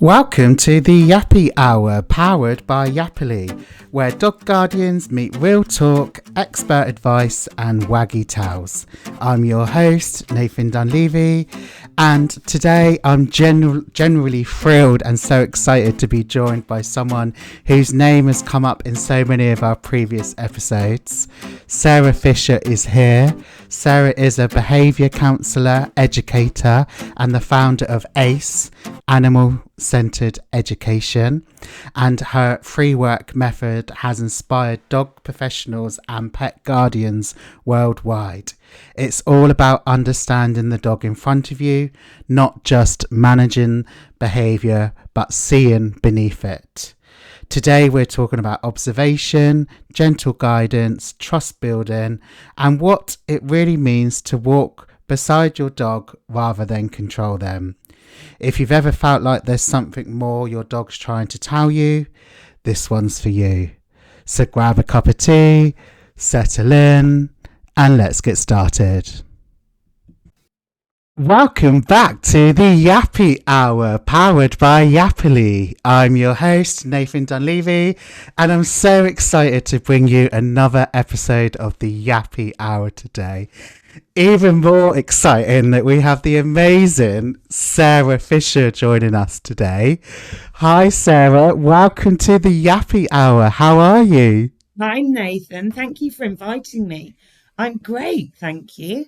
Welcome to the Yappy Hour, powered by Yappily, where dog guardians meet real talk, expert advice and waggy tales. I'm your host, Nathan Dunleavy, and today I'm generally thrilled and so excited to be joined by someone whose name has come up in so many of our previous episodes. Sarah Fisher is here. Sarah is a behaviour counsellor, educator and the founder of ACE, Animal Centered Education, and her free work method has inspired dog professionals and pet guardians worldwide. It's all about understanding the dog in front of you, not just managing behaviour but seeing beneath it. Today we're talking about observation, gentle guidance, trust building, and what it really means to walk beside your dog rather than control them. If you've ever felt like there's something more your dog's trying to tell you, this one's for you. So grab a cup of tea, settle in, and let's get started. Welcome back to the Yappy Hour, powered by Yappily. I'm your host, Nathan Dunleavy, and I'm so excited to bring you another episode of the Yappy Hour today. Even more exciting that we have the amazing Sarah Fisher joining us today. Hi, Sarah. Welcome to the Yappy Hour. How are you? Hi, Nathan. Thank you for inviting me. I'm great, thank you.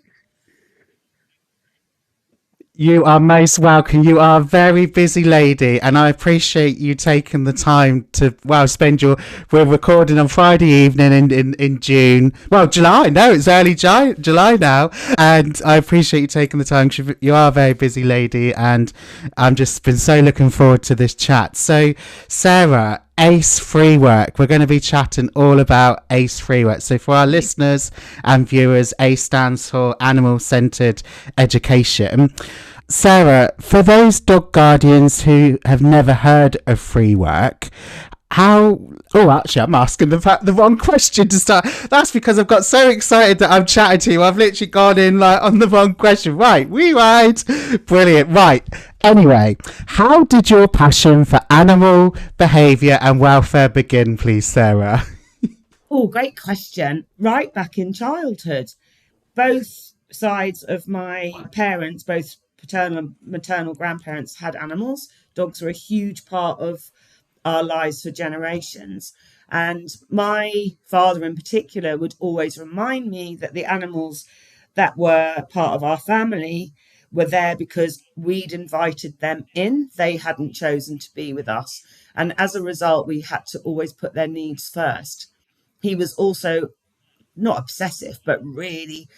You are most welcome. You are a very busy lady, and I appreciate you taking the time to, spend your... We're recording on Friday evening in June. Well, July. No, it's early July now. And I appreciate you taking the time. You are a very busy lady, and I'm just been so looking forward to this chat. So, Sarah, ACE free work. We're going to be chatting all about ACE free work. So for our listeners and viewers, ACE stands for Animal Centered Education. Sarah, for those dog guardians who have never heard of free work, actually, I'm asking the wrong question to start. That's because I've got so excited that I'm chatting to you. I've literally gone in on the wrong question. Right, rewind. Brilliant. Right. Anyway, how did your passion for animal behaviour and welfare begin, please, Sarah? Oh, great question. Right back in childhood. Both sides of my parents, both paternal and maternal grandparents, had animals. Dogs were a huge part of our lives for generations. And my father in particular would always remind me that the animals that were part of our family were there because we'd invited them in. They hadn't chosen to be with us. And as a result, we had to always put their needs first. He was also not obsessive, but really,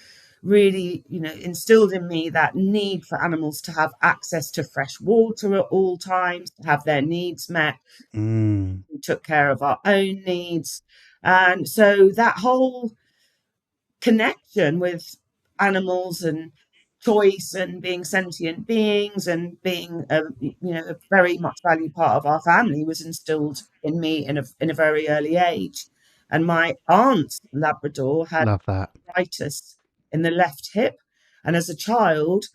instilled in me that need for animals to have access to fresh water at all times, to have their needs met. We took care of our own needs. And so that whole connection with animals and choice and being sentient beings and being a very much valued part of our family was instilled in me in a very early age. And my aunt's Labrador had arthritis in the left hip, and as a child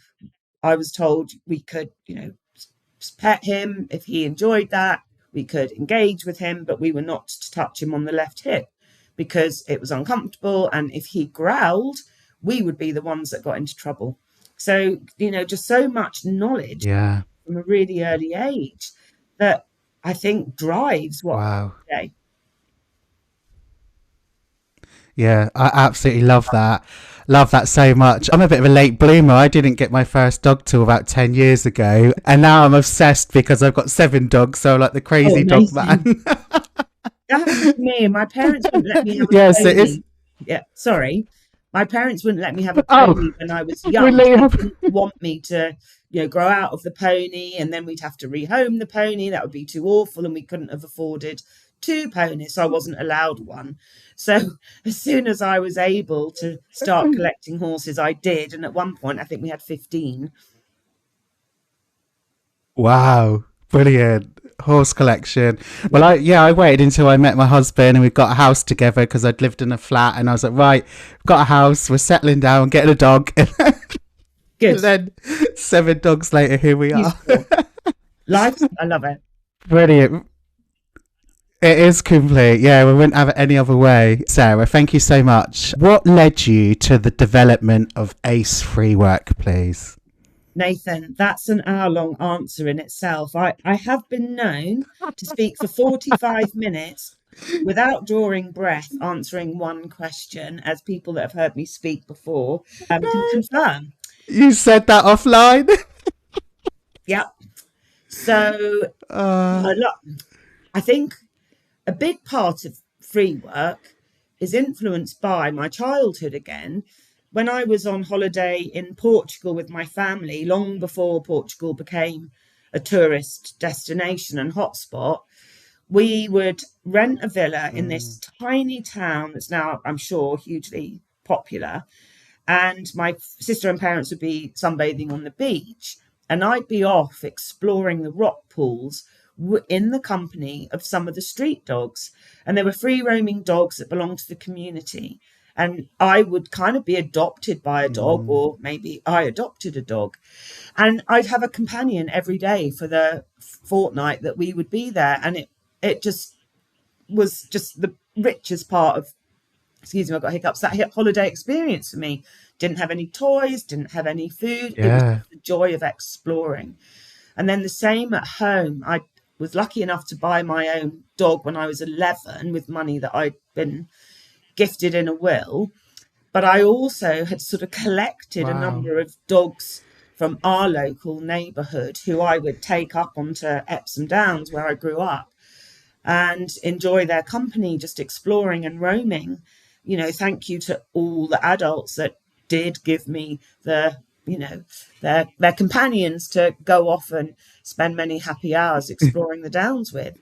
I was told we could pet him if he enjoyed that, we could engage with him, but we were not to touch him on the left hip because it was uncomfortable, and if he growled we would be the ones that got into trouble. So just so much knowledge from a really early age that I think drives what I say. Yeah, I absolutely love that. Love that so much. I'm a bit of a late bloomer. I didn't get my first dog till about 10 years ago. And now I'm obsessed because I've got 7 dogs. So like the crazy dog man. That happened to me. My parents wouldn't let me have a pony. It is. Yeah, sorry. My parents wouldn't let me have a pony when I was young. They didn't want me to grow out of the pony, and then we'd have to rehome the pony. That would be too awful, and we couldn't have afforded 2 ponies, so I wasn't allowed one. So as soon as I was able to start collecting horses, I did. And at one point, I think we had 15. Wow, brilliant. Horse collection. Well, I waited until I met my husband and we got a house together because I'd lived in a flat, and I was like, right, we've got a house, we're settling down, getting a dog. Good. And then 7 dogs later, here we are. Life, I love it. Brilliant. It is complete. Yeah, we wouldn't have it any other way. Sarah, thank you so much. What led you to the development of ACE free work, please? Nathan, that's an hour-long answer in itself. I have been known to speak for 45 minutes without drawing breath, answering one question, as people that have heard me speak before can confirm. You said that offline? Yep. So uh, I think a big part of free work is influenced by my childhood again. When I was on holiday in Portugal with my family, long before Portugal became a tourist destination and hotspot, we would rent a villa in this tiny town that's now, I'm sure, hugely popular. And my sister and parents would be sunbathing on the beach, and I'd be off exploring the rock pools in the company of some of the street dogs. And there were free roaming dogs that belonged to the community. And I would kind of be adopted by a dog, or maybe I adopted a dog. And I'd have a companion every day for the fortnight that we would be there. And it just was just the richest part of, excuse me, I've got hiccups, that holiday experience for me. Didn't have any toys, didn't have any food. It was yeah. the joy of exploring. And then the same at home. I was lucky enough to buy my own dog when I was 11 with money that I'd been gifted in a will. But I also had sort of collected a Wow. number of dogs from our local neighbourhood who I would take up onto Epsom Downs, where I grew up, and enjoy their company, just exploring and roaming. Thank you to all the adults that did give me their companions to go off and spend many happy hours exploring the downs with.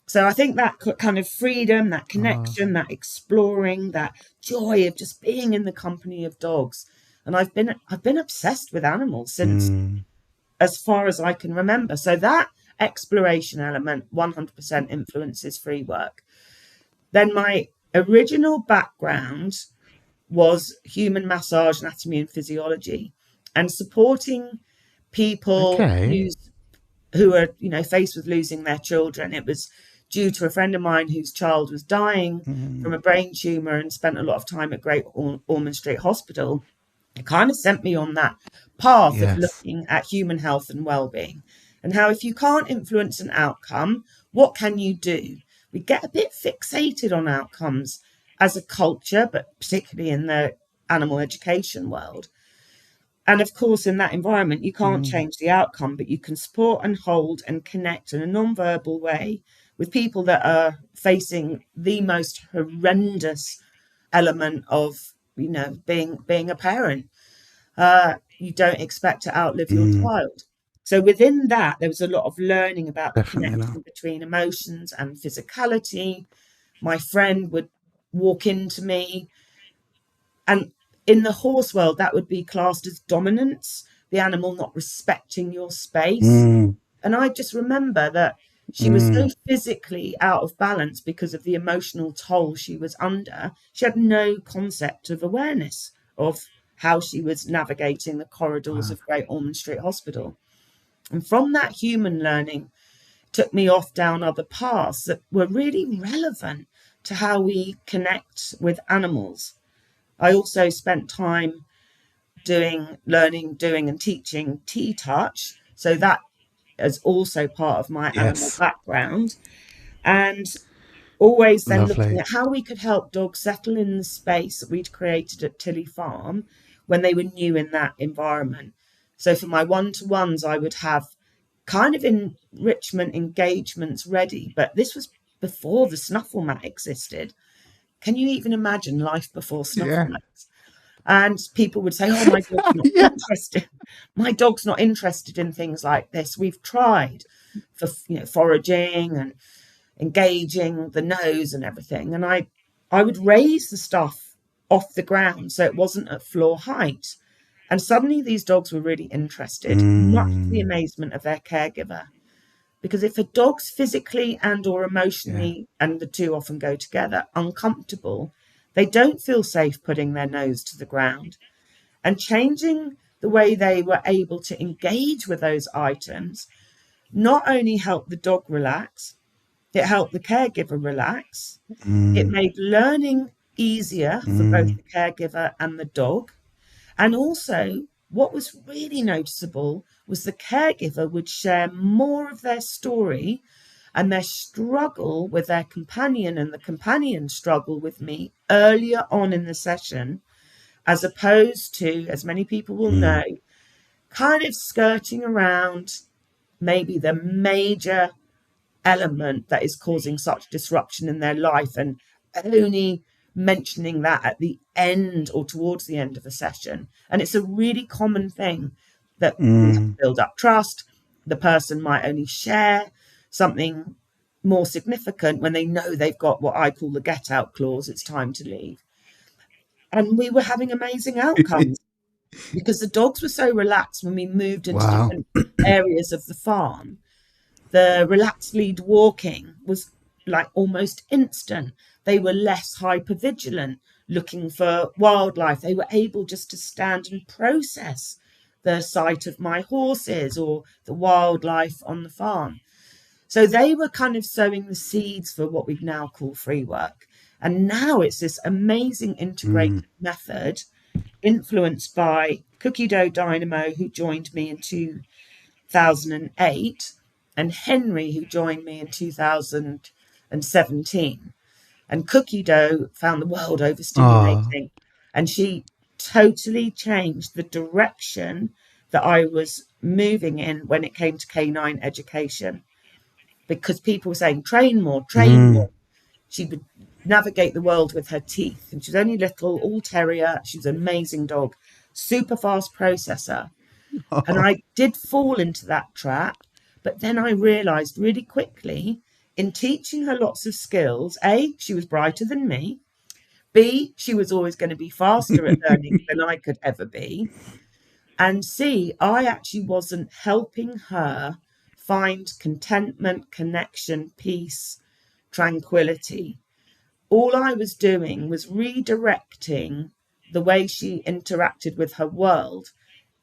So I think that kind of freedom, that connection, that exploring, that joy of just being in the company of dogs. And I've been obsessed with animals since as far as I can remember. So that exploration element 100% influences free work. Then my original background was human massage, anatomy, and physiology, and supporting people Okay. who are faced with losing their children. It was due to a friend of mine whose child was dying from a brain tumor and spent a lot of time at Great Ormond Street Hospital. It kind of sent me on that path of Yes. looking at human health and well-being, and how if you can't influence an outcome, what can you do? We get a bit fixated on outcomes as a culture, but particularly in the animal education world. And of course, in that environment, you can't change the outcome, but you can support and hold and connect in a non-verbal way with people that are facing the most horrendous element of, being a parent. You don't expect to outlive your child. So within that, there was a lot of learning about the Definitely not. connection between emotions and physicality. My friend would walk into me, and in the horse world, that would be classed as dominance, the animal not respecting your space. And I just remember that she was so physically out of balance because of the emotional toll she was under. She had no concept of awareness of how she was navigating the corridors of Great Ormond Street Hospital. And from that human learning, took me off down other paths that were really relevant to how we connect with animals. I also spent time learning, doing, and teaching T-touch. So that is also part of my animal Yes. background. And always then looking Lovely. at how we could help dogs settle in the space that we'd created at Tilly Farm when they were new in that environment. So for my one-to-ones, I would have kind of enrichment engagements ready, but this was before the snuffle mat existed. Can you even imagine life before snuffle Yeah. mats? And people would say, "Oh, my dog's not Yeah. interested. My dog's not interested in things like this. We've tried for foraging and engaging the nose and everything." And I would raise the stuff off the ground so it wasn't at floor height. And suddenly these dogs were really interested, much to the amazement of their caregiver. Because if a dog's physically and or Yeah. emotionally, and the two often go together, uncomfortable, they don't feel safe putting their nose to the ground. And changing the way they were able to engage with those items not only helped the dog relax, it helped the caregiver relax. It made learning easier for both the caregiver and the dog. And also, what was really noticeable was the caregiver would share more of their story and their struggle with their companion and the companion's struggle with me earlier on in the session, as opposed to, as many people will know, kind of skirting around maybe the major element that is causing such disruption in their life and only mentioning that at the end or towards the end of a session. And it's a really common thing that we have to build up trust. The person might only share something more significant when they know they've got what I call the get out clause, it's time to leave. And we were having amazing outcomes because the dogs were so relaxed when we moved into Wow. different areas of the farm. The relaxed lead walking was like almost instant. They were less hypervigilant, looking for wildlife. They were able just to stand and process the sight of my horses or the wildlife on the farm. So they were kind of sowing the seeds for what we now call free work. And now it's this amazing integrated method influenced by Cookie Dough Dynamo, who joined me in 2008, and Henry, who joined me in 2017. And Cookie Dough found the world Oh. overstimulating, and she totally changed the direction that I was moving in when it came to canine education, because people were saying, train more, train more. She would navigate the world with her teeth, and she was only little, all terrier. She was an amazing dog, super fast processor. And I did fall into that trap. But then I realized really quickly in teaching her lots of skills, A, she was brighter than me. B, she was always going to be faster at learning than I could ever be. And C, I actually wasn't helping her find contentment, connection, peace, tranquility. All I was doing was redirecting the way she interacted with her world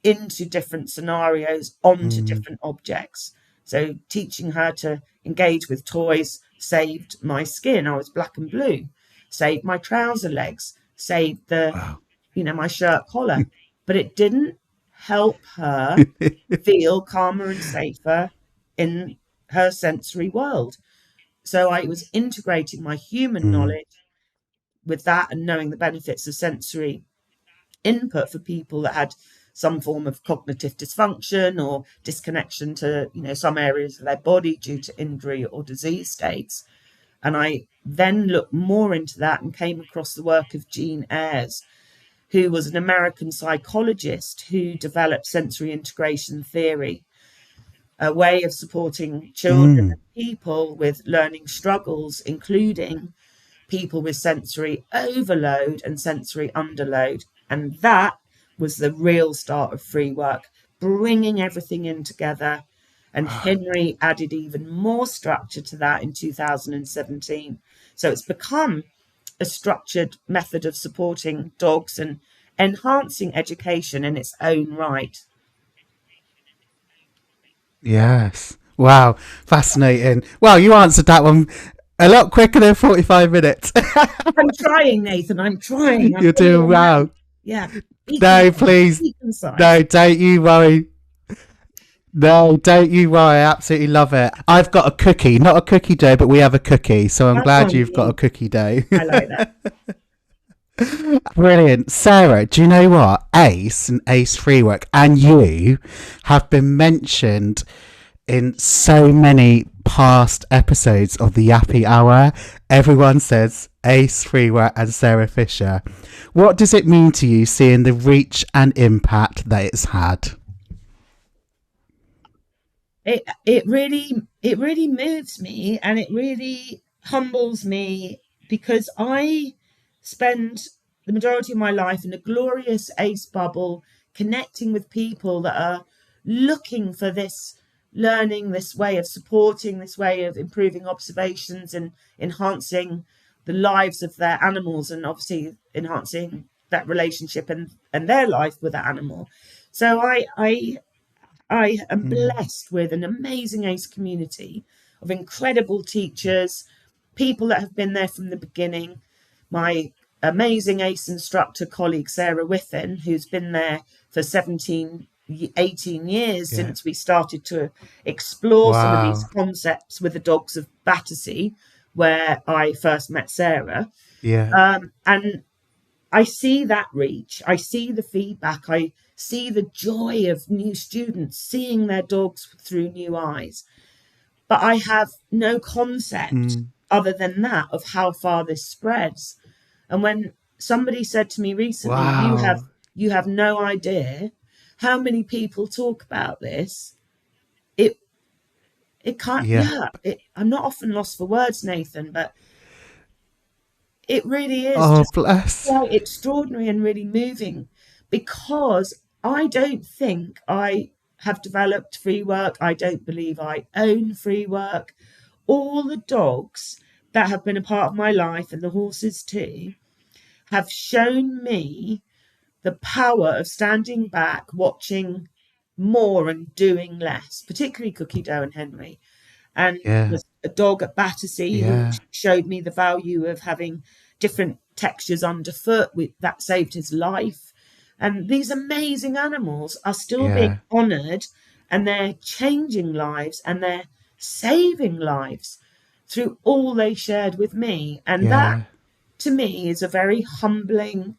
into different scenarios, onto different objects. So teaching her to engage with toys saved my skin. I was black and blue, saved my trouser legs, saved Wow. my shirt collar, but it didn't help her feel calmer and safer in her sensory world. So I was integrating my human knowledge with that and knowing the benefits of sensory input for people that had some form of cognitive dysfunction or disconnection to some areas of their body due to injury or disease states. And I then looked more into that and came across the work of Jean Ayres, who was an American psychologist who developed sensory integration theory, a way of supporting children and people with learning struggles, including people with sensory overload and sensory underload. And that was the real start of free work, bringing everything in together. And Henry added even more structure to that in 2017. So it's become a structured method of supporting dogs and enhancing education in its own right. Yes. Wow. Fascinating. Well, you answered that one a lot quicker than 45 minutes. I'm trying, Nathan. I'm trying. I'm You're on doing your well. hand. Yeah. Be No, concise. please. Be concise. No, don't you worry. No, don't you worry. I absolutely love it. I've got a cookie, not a cookie dough, but we have a cookie. So I'm That's glad on you've got a you. cookie dough. I like that. Brilliant. Sarah, do you know what? Ace and Ace Free Work and you have been mentioned in so many past episodes of the Yappy Hour. Everyone says Ace Freework and Sarah Fisher. What does it mean to you seeing the reach and impact that it's had? It really moves me, and it really humbles me, because I spend the majority of my life in a glorious ace bubble, connecting with people that are looking for this learning, this way of supporting, this way of improving observations and enhancing the lives of their animals, and obviously enhancing that relationship and their life with that animal. So I I am Mm. blessed with an amazing ACE community of incredible teachers, people that have been there from the beginning. My amazing ACE instructor colleague, Sarah Whiffen, who's been there for 18 years Yeah. since we started to explore some of these Wow. concepts with the dogs of Battersea, where I first met Sarah. Yeah. And I see that reach. I see the feedback. I see the joy of new students seeing their dogs through new eyes. But I have no concept Mm. other than that of how far this spreads. And when somebody said to me recently, Wow. you have no idea how many people talk about this, it it can't Yeah. yeah, I'm not often lost for words, Nathan, but it really is Oh, just bless. quite extraordinary and really moving, because I don't think I have developed free work. I don't believe I own free work. All the dogs that have been a part of my life, and the horses too, have shown me the power of standing back, watching more and doing less, particularly Cookie Dough and Henry. And Yeah. there's a dog at Battersea who Yeah. showed me the value of having different textures underfoot. That saved his life. And these amazing animals are still being Yeah. honoured, and they're changing lives and they're saving lives through all they shared with me. And that, Yeah. to me, is a very humbling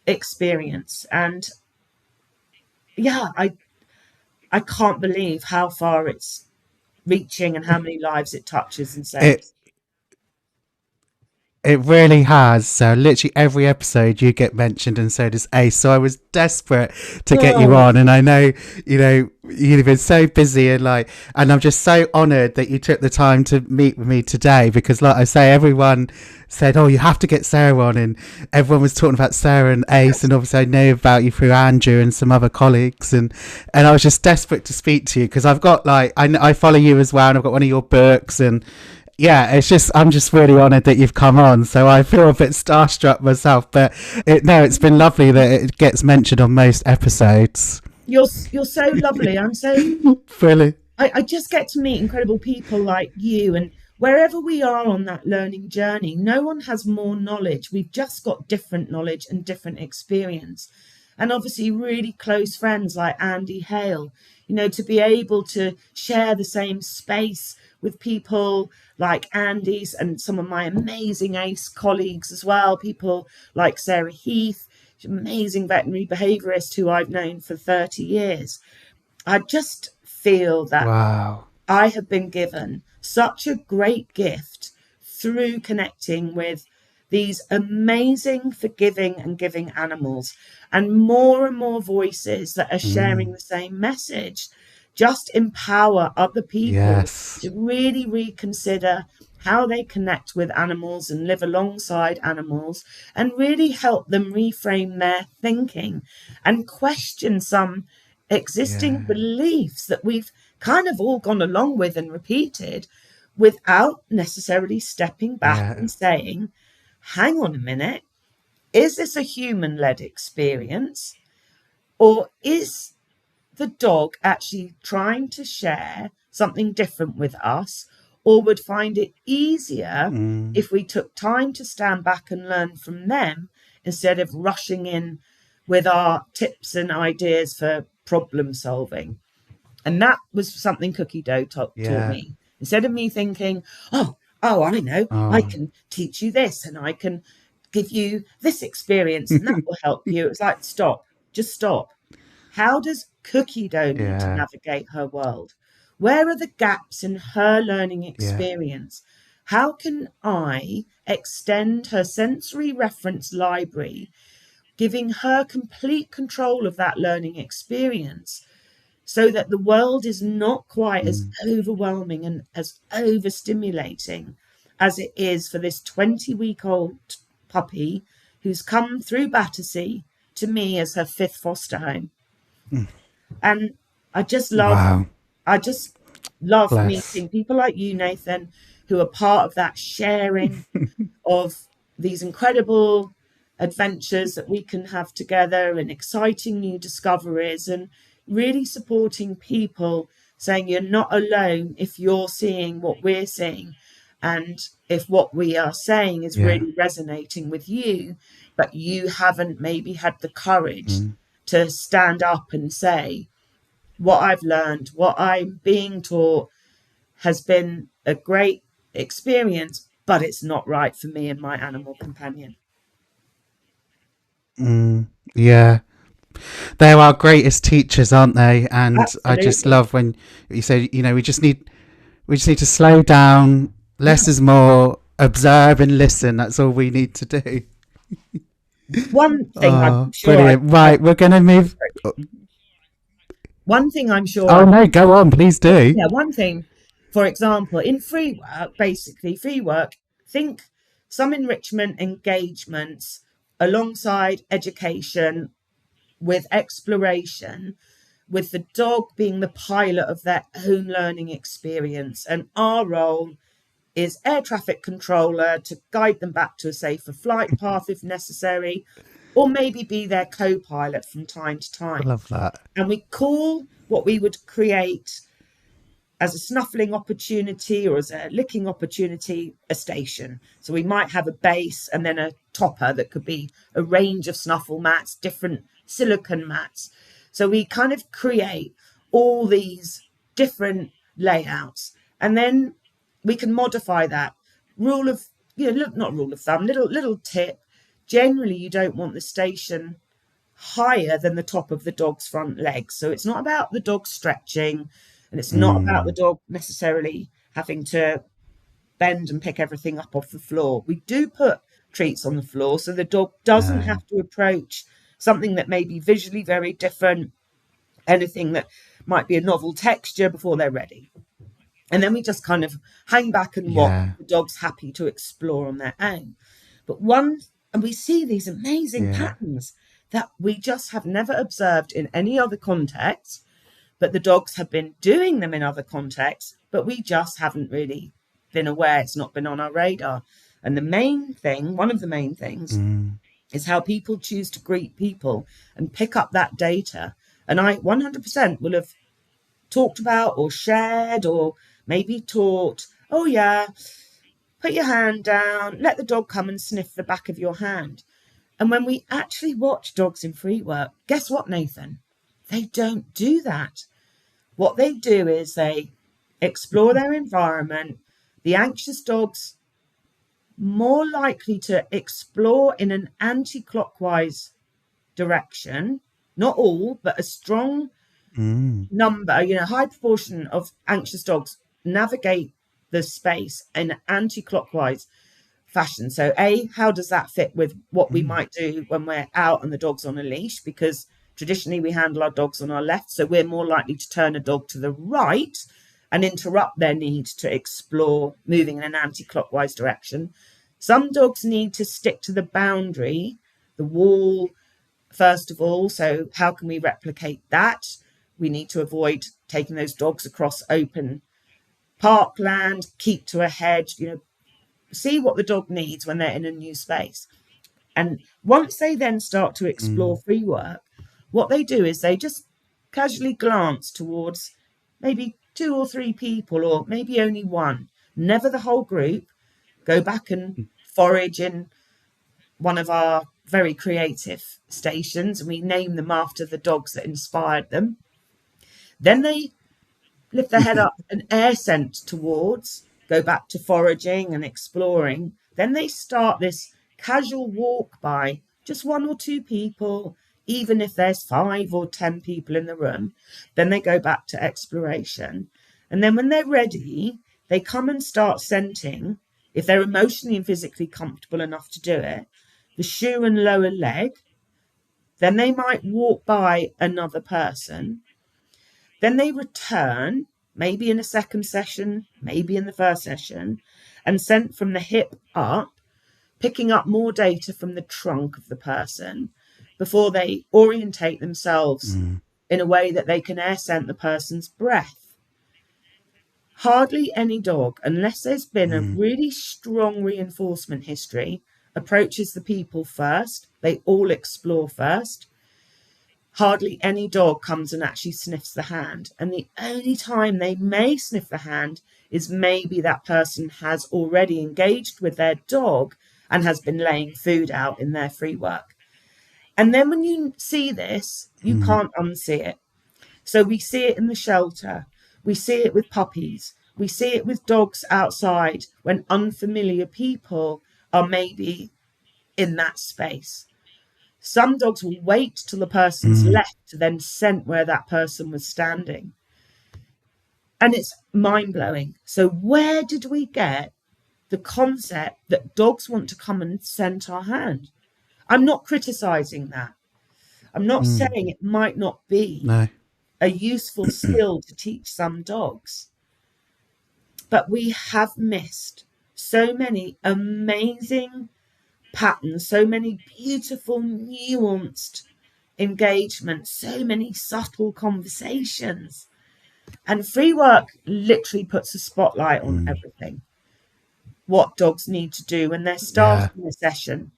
experience. And yeah, I can't believe how far it's reaching and how many lives it touches and It saves. It really has. So literally every episode you get mentioned, and so does Ace. So I was desperate to get you Oh, on, and I know you've been so busy, and I'm just so honoured that you took the time to meet with me today, because like I say, everyone said, "Oh, you have to get Sarah on," and everyone was talking about Sarah and Ace, and obviously I know about you through Andrew and some other colleagues, and I was just desperate to speak to you because I've got I follow you as well, and I've got one of your books, and yeah, I'm just really honoured that you've come on. So I feel a bit starstruck myself, but it's been lovely that it gets mentioned on most episodes. you're so lovely. Really, I just get to meet incredible people like you, and wherever we are on that learning journey, no one has more knowledge. We've just got different knowledge and different experience. And obviously, really close friends like Andy Hale, to be able to share the same space with people like Andy's and some of my amazing ACE colleagues as well, people like Sarah Heath, amazing veterinary behaviourist who I've known for 30 years. I just feel that wow, I have been given such a great gift through connecting with these amazing, forgiving, and giving animals, and more voices that are sharing mm, the same message. Just empower other people yes, to really reconsider how they connect with animals and live alongside animals, and really help them reframe their thinking and question some existing yeah, beliefs that we've kind of all gone along with and repeated, without necessarily stepping back yeah, and saying, hang on a minute, is this a human led experience? Or is the dog actually trying to share something different with us? Or would find it easier mm, if we took time to stand back and learn from them, instead of rushing in with our tips and ideas for problem solving? And that was something Cookie Dough taught yeah, me. Instead of me thinking, I know, I oh, can teach you this and I can give you this experience and that will help you. It's like, stop, just stop. How does Cookie Dough need to yeah, navigate her world? Where are the gaps in her learning yeah, experience? How can I extend her sensory reference library, giving her complete control of that learning experience, so that the world is not quite as mm, overwhelming and as overstimulating as it is for this 20-week-old puppy who's come through Battersea to me as her fifth foster home. mm, And I just love, wow, I just love bless, meeting people like you, Nathan, who are part of that sharing of these incredible adventures that we can have together, and exciting new discoveries. And really supporting people, saying you're not alone if you're seeing what we're seeing, and if what we are saying is Yeah. really resonating with you, but you haven't maybe had the courage Mm. to stand up and say, what I've learned, what I'm being taught has been a great experience, but it's not right for me and my animal companion. Mm. Yeah. They're our greatest teachers, aren't they? And I just Absolutely. love when you say, we just need to slow down. Yeah. Less is more. Observe and listen. That's all we need to do. One thing I'm Oh, sure brilliant. Right, we're going to move. one thing I'm sure Oh, I no, go on. Please do. yeah, one thing, for example, in free work, basically free work, think some enrichment engagements alongside education with exploration, with the dog being the pilot of their own learning experience. And our role is air traffic controller to guide them back to a safer flight path if necessary, or maybe be their co pilot from time to I time. love that. And we call what we would create as a snuffling opportunity or as a licking opportunity a station. So we might have a base and then a topper that could be a range of snuffle mats, different silicone mats. So we kind of create all these different layouts, and then we can modify that. Rule of, not rule of thumb, little tip. Generally, you don't want the station higher than the top of the dog's front legs. So it's not about the dog stretching, and it's not about the Mm. dog necessarily having to bend and pick everything up off the floor. We do put treats on the floor so the dog doesn't No. have to approach something that may be visually very different, anything that might be a novel texture before they're ready. And then we just kind of hang back and watch Yeah. the dog's happy to explore on their own. But one, and we see these amazing Yeah. patterns that we just have never observed in any other context, but the dogs have been doing them in other contexts, but we just haven't really been aware. It's not been on our radar. And the main thing, one of the main things, Mm. is how people choose to greet people and pick up that data. And I 100% will have talked about or shared or maybe taught, oh, yeah, put your hand down, let the dog come and sniff the back of your hand. And when we actually watch dogs in free work, guess what, Nathan? They don't do that. What they do is they explore their environment. The anxious dogs more likely to explore in an anti-clockwise direction. Not all, but a strong Mm. number, high proportion of anxious dogs navigate the space in anti-clockwise fashion. So how does that fit with what we Mm. might do when we're out and the dog's on a leash? Because traditionally we handle our dogs on our left, so we're more likely to turn a dog to the right and interrupt their need to explore moving in an anti-clockwise direction. Some dogs need to stick to the boundary, the wall, first of all. So how can we replicate that? We need to avoid taking those dogs across open parkland, keep to a hedge, see what the dog needs when they're in a new space. And once they then start to explore Mm. free work, what they do is they just casually glance towards maybe two or three people, or maybe only one, never the whole group, go back and forage in one of our very creative stations, and we name them after the dogs that inspired them. Then they lift their head up and air scent towards, go back to foraging and exploring. Then they start this casual walk by just one or two people, even if there's 5 or 10 people in the room. Then they go back to exploration. And then when they're ready, they come and start scenting, if they're emotionally and physically comfortable enough to do it, the shoe and lower leg. Then they might walk by another person. Then they return, maybe in a second session, maybe in the first session, and scent from the hip up, picking up more data from the trunk of the person before they orientate themselves Mm. in a way that they can air scent the person's breath. Hardly any dog, unless there's been a Mm. really strong reinforcement history, approaches the people first. They all explore first. hardly any dog comes and actually sniffs the hand. And the only time they may sniff the hand is maybe that person has already engaged with their dog and has been laying food out in their free work. And then when you see this, you can't unsee it. So we see it in the shelter. We see it with puppies. We see it with dogs outside when unfamiliar people are maybe in that space. Some dogs will wait till the person's left to then scent where that person was standing. And it's mind-blowing. So where did we get the concept that dogs want to come and scent our hand? I'm not criticizing that. I'm not saying it might not be a useful skill to teach some dogs. But we have missed so many amazing patterns, so many beautiful, nuanced engagements, so many subtle conversations. And free work literally puts a spotlight on everything. What dogs need to do when they're starting a session,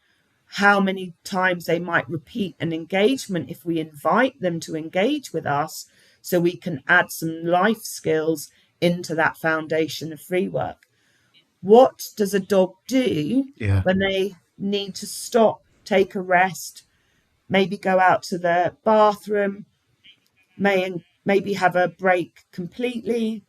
how many times they might repeat an engagement if we invite them to engage with us, so we can add some life skills into that foundation of free work. What does a dog do when they need to stop, take a rest, maybe go out to the bathroom, maybe have a break completely?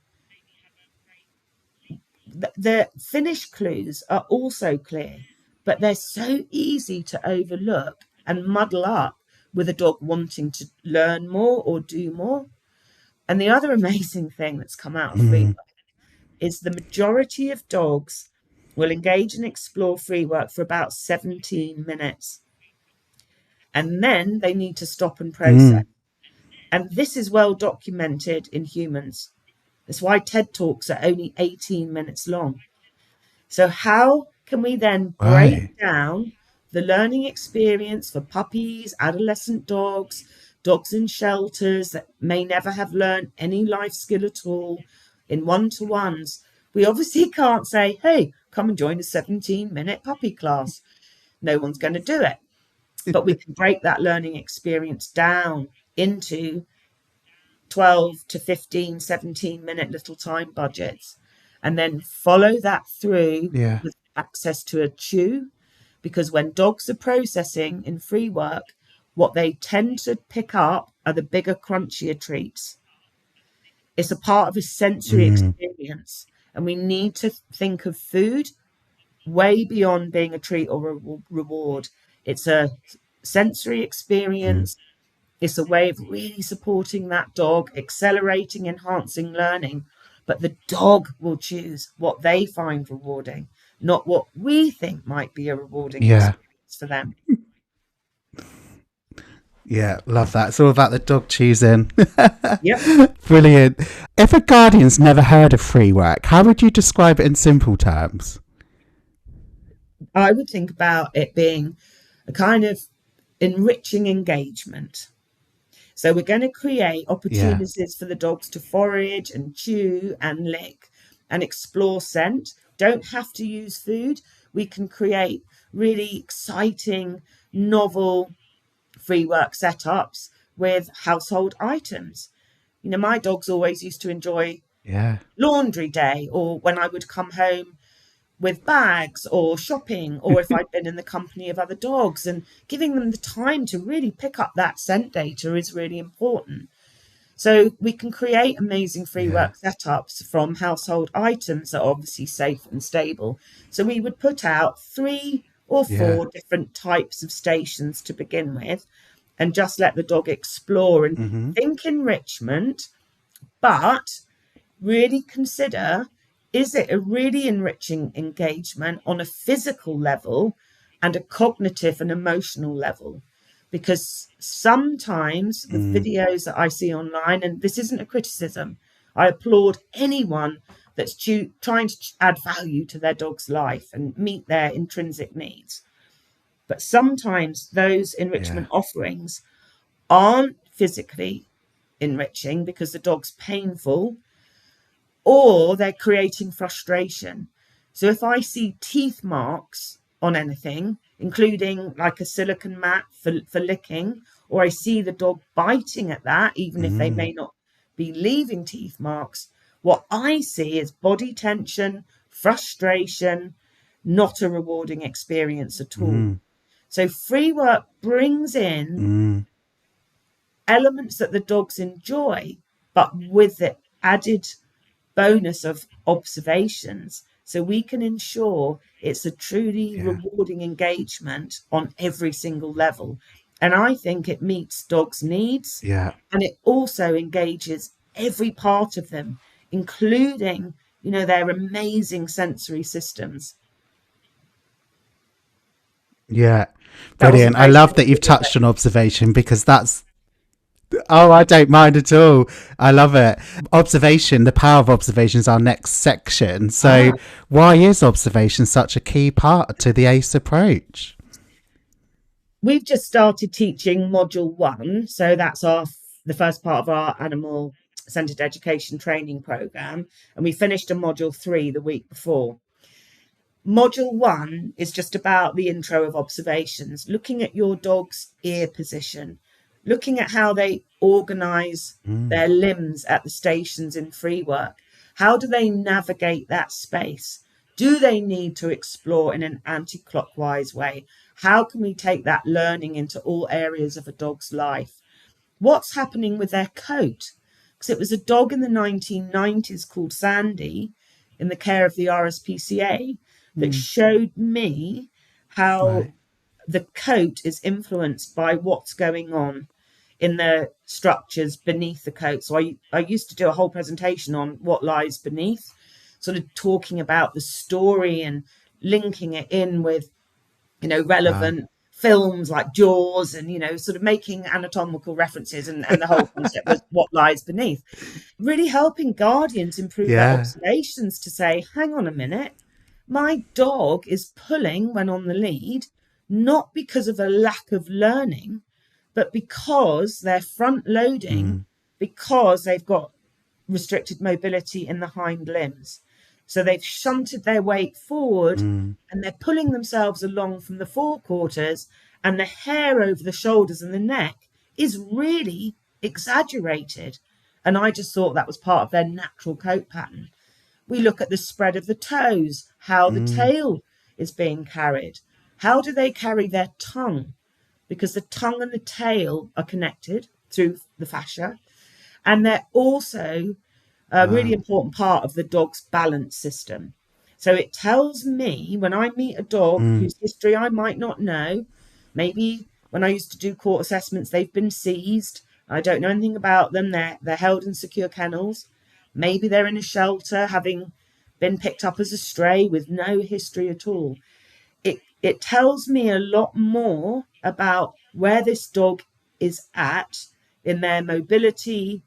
The finish clues are also clear, but they're so easy to overlook and muddle up with a dog wanting to learn more or do more. And the other amazing thing that's come out of free work is the majority of dogs will engage and explore free work for about 17 minutes. And then they need to stop and process. And this is well documented in humans. That's why TED Talks are only 18 minutes long. So how can we then break down the learning experience for puppies, adolescent dogs, dogs in shelters that may never have learned any life skill at all in one-to-ones? We obviously can't say, hey, come and join a 17-minute puppy class. No one's going to do it. But we can break that learning experience down into 12 to 15, 17-minute little time budgets, and then follow that through with access to a chew. Because when dogs are processing in free work, what they tend to pick up are the bigger, crunchier treats. It's a part of a sensory experience, and we need to think of food way beyond being a treat or a reward. It's a sensory experience. It's a way of really supporting that dog, accelerating, enhancing learning. But the dog will choose what they find rewarding, not what we think might be a rewarding experience for them. Yeah, love that. It's all about the dog choosing. Yep. Brilliant. If a guardian's never heard of free work, how would you describe it in simple terms? I would think about it being a kind of enriching engagement. So we're going to create opportunities for the dogs to forage and chew and lick and explore scent. Don't have to use food. We can create really exciting, novel free work setups with household items. You know, my dogs always used to enjoy laundry day, or when I would come home with bags or shopping, or if I'd been in the company of other dogs, and giving them the time to really pick up that scent data is really important. So we can create amazing free work setups from household items that are obviously safe and stable. So we would put out 3 or 4 different types of stations to begin with, and just let the dog explore and think enrichment, but really consider, is it a really enriching engagement on a physical level and a cognitive and emotional level? Because sometimes the videos that I see online, and this isn't a criticism, I applaud anyone that's trying to add value to their dog's life and meet their intrinsic needs. But sometimes those enrichment offerings aren't physically enriching because the dog's painful, or they're creating frustration. So if I see teeth marks on anything, including like a silicone mat for licking, or I see the dog biting at that, even if they Mm. may not be leaving teeth marks, what I see is body tension, frustration, not a rewarding experience at all. Mm. So free work brings in Mm. elements that the dogs enjoy, but with the added bonus of observations. So we can ensure it's a truly Yeah. rewarding engagement on every single level. And I think it meets dogs' needs, Yeah. and it also engages every part of them, including, their amazing sensory systems. Yeah. That wasn't Brilliant. I very love that sensitive, you've was it? touched on observation, because that's, oh, I don't mind at all. I love it. Observation, the power of observation is our next section. So, Ah, why is observation such a key part to the ACE approach? we've just started teaching module 1, so that's the first part of our animal centered education training program, and we finished a module 3 the week before. Module 1 is just about the intro of observations, looking at your dog's ear position, looking at how they organize Mm. their limbs at the stations in free work. How do they navigate that space? Do they need to explore in an anti-clockwise way? How can we take that learning into all areas of a dog's life? What's happening with their coat? Because it was a dog in the 1990s called Sandy, in the care of the RSPCA, that Mm. showed me Right. how the coat is influenced by what's going on in the structures beneath the coat. So I used to do a whole presentation on what lies beneath, sort of talking about the story and linking it in with, Wow. relevant films like Jaws, and, sort of making anatomical references, and the whole concept was what lies beneath. Really helping guardians improve their Yeah. observations to say, hang on a minute, my dog is pulling when on the lead, not because of a lack of learning, but because they're front loading, Mm. because they've got restricted mobility in the hind limbs. So they've shunted their weight forward, Mm. and they're pulling themselves along from the forequarters, and the hair over the shoulders and the neck is really exaggerated. And I just thought that was part of their natural coat pattern. We look at the spread of the toes, how the Mm. tail is being carried. How do they carry their tongue? Because the tongue and the tail are connected through the fascia. And they're also a really Wow. important part of the dog's balance system. So it tells me when I meet a dog Mm. whose history I might not know, maybe when I used to do court assessments, they've been seized. I don't know anything about them. They're held in secure kennels. Maybe they're in a shelter, having been picked up as a stray with no history at all. It tells me a lot more about where this dog is at in their mobility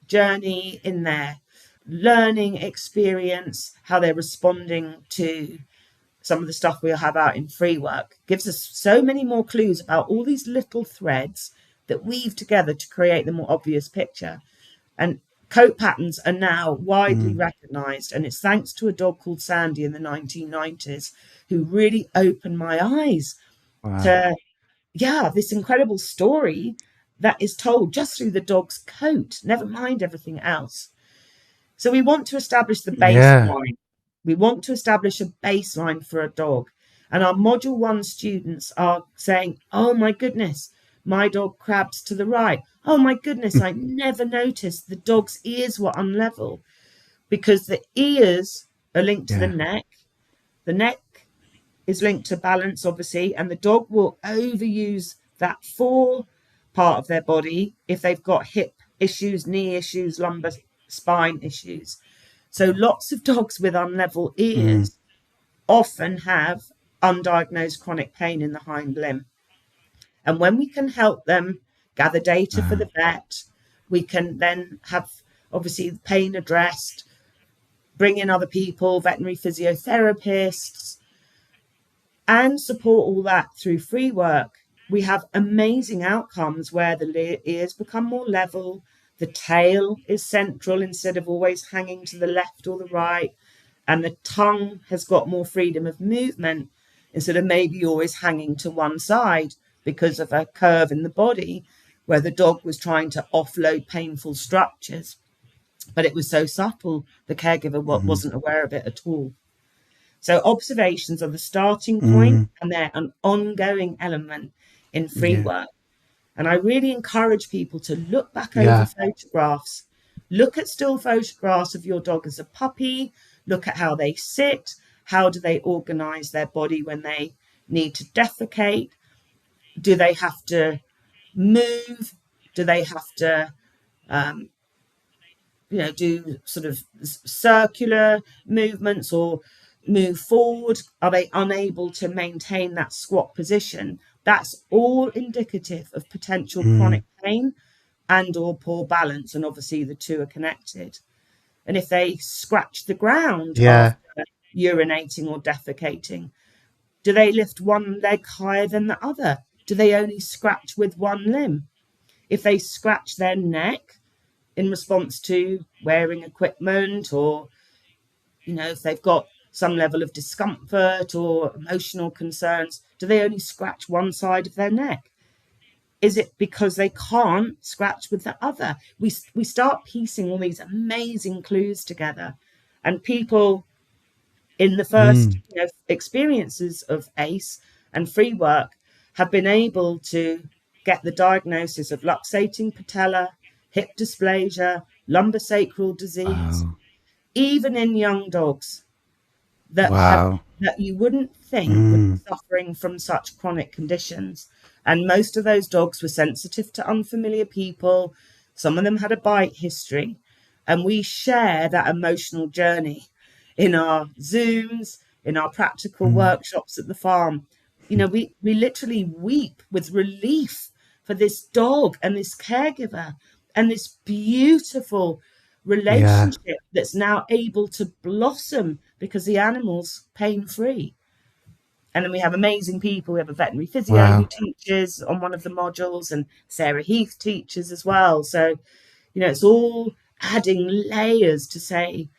journey, in their learning experience, how they're responding to some of the stuff we'll have out in free work. Gives us so many more clues about all these little threads that weave together to create the more obvious picture. And coat patterns are now widely Mm. recognized, and it's thanks to a dog called Sandy in the 1990s who really opened my eyes Wow. to, this incredible story that is told just through the dog's coat, never mind everything else. So we want to establish the Yeah. baseline. We want to establish a baseline for a dog. And our module 1 students are saying, oh my goodness, my dog crabs to the right. Oh my goodness, I never noticed the dog's ears were unlevel, because the ears are linked to the Yeah. neck. The neck is linked to balance, obviously, and the dog will overuse that fore part of their body if they've got hip issues, knee issues, lumbar spine issues. So lots of dogs with unlevel Mm. ears often have undiagnosed chronic pain in the hind limb. And when we can help them gather data for Wow. the vet, we can then have, obviously, pain addressed, bring in other people, veterinary physiotherapists, and support all that through free work. We have amazing outcomes where the ears become more level, the tail is central instead of always hanging to the left or the right, and the tongue has got more freedom of movement instead of maybe always hanging to one side because of a curve in the body. where the dog was trying to offload painful structures, but it was so subtle, the caregiver wasn't aware of it at all. So observations are the starting point, and they're an ongoing element in free Yeah. work. And I really encourage people to look back over Yeah. photographs, look at still photographs of your dog as a puppy, look at how they sit, how do they organize their body when they need to defecate, do they have to move, do they have to do sort of circular movements or move forward, are they unable to maintain that squat position? That's all indicative of potential chronic pain and or poor balance, and obviously the two are connected. And if they scratch the ground Yeah. after urinating or defecating, do they lift one leg higher than the other? Do they only scratch with one limb? If they scratch their neck in response to wearing equipment, or if they've got some level of discomfort or emotional concerns, do they only scratch one side of their neck? Is it because they can't scratch with the other? We start piecing all these amazing clues together, and people in the first experiences of ACE and free work have been able to get the diagnosis of luxating patella, hip dysplasia, lumbosacral disease, Wow. even in young dogs that Wow. you wouldn't think would be suffering from such chronic conditions. And most of those dogs were sensitive to unfamiliar people. Some of them had a bite history. And we share that emotional journey in our Zooms, in our practical workshops at the farm. We literally weep with relief for this dog and this caregiver and this beautiful Yeah. relationship that's now able to blossom because the animal's pain-free. And then we have amazing people. We have a veterinary physio who Wow. teaches on one of the modules, and Sarah Heath teaches as well. So, it's all adding layers to say,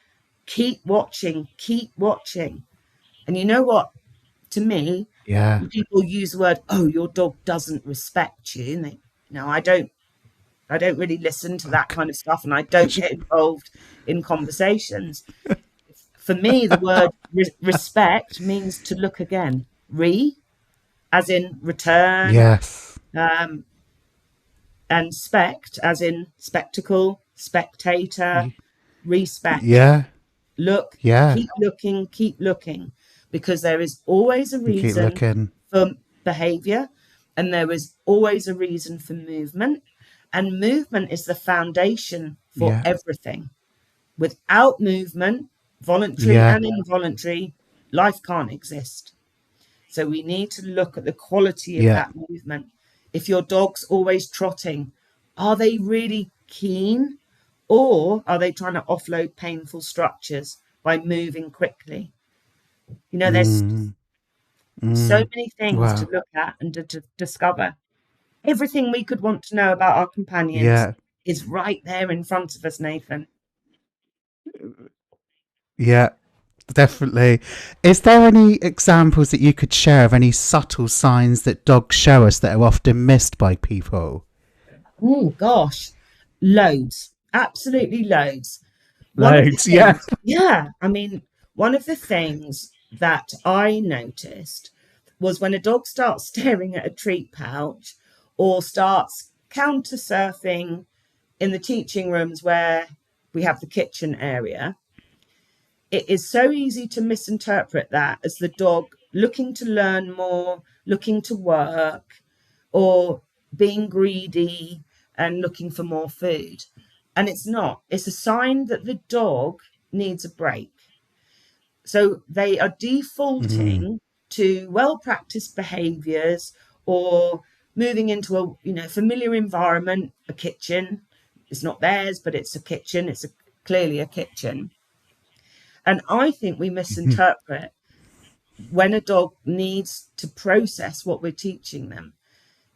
keep watching, keep watching. And you know what? To me, Yeah. when people use the word, "Oh, your dog doesn't respect you," and they, I don't really listen to that kind of stuff, and I don't get involved in conversations. For me, the word respect means to look again. As in return, Yes. and spect, as in spectacle, spectator, respect. Yeah. Look, Yeah. keep looking, because there is always a Keep reason looking. for behavior, and there is always a reason for movement. And movement is the foundation for Yeah. everything. Without movement, voluntary Yeah. and involuntary, life can't exist. So we need to look at the quality of Yeah. that movement. If your dog's always trotting, are they really keen, or are they trying to offload painful structures by moving quickly? There's Mm. so Mm. many things to Wow. look at and to discover. Everything we could want to know about our companions Yeah. is right there in front of us, Nathan. Yeah. Definitely. Is there any examples that you could share of any subtle signs that dogs show us that are often missed by people? Oh, gosh, loads. Absolutely loads. One of the Loads. Yeah. things, yeah, I mean, one of the things that I noticed was when a dog starts staring at a treat pouch or starts counter surfing in the teaching rooms where we have the kitchen area. It is so easy to misinterpret that as the dog looking to learn more, looking to work, or being greedy and looking for more food. And it's not. It's a sign that the dog needs a break. So they are defaulting to well-practiced behaviors, or moving into a familiar environment, a kitchen. It's not theirs, but it's a kitchen. It's clearly a kitchen. And I think we misinterpret when a dog needs to process what we're teaching them.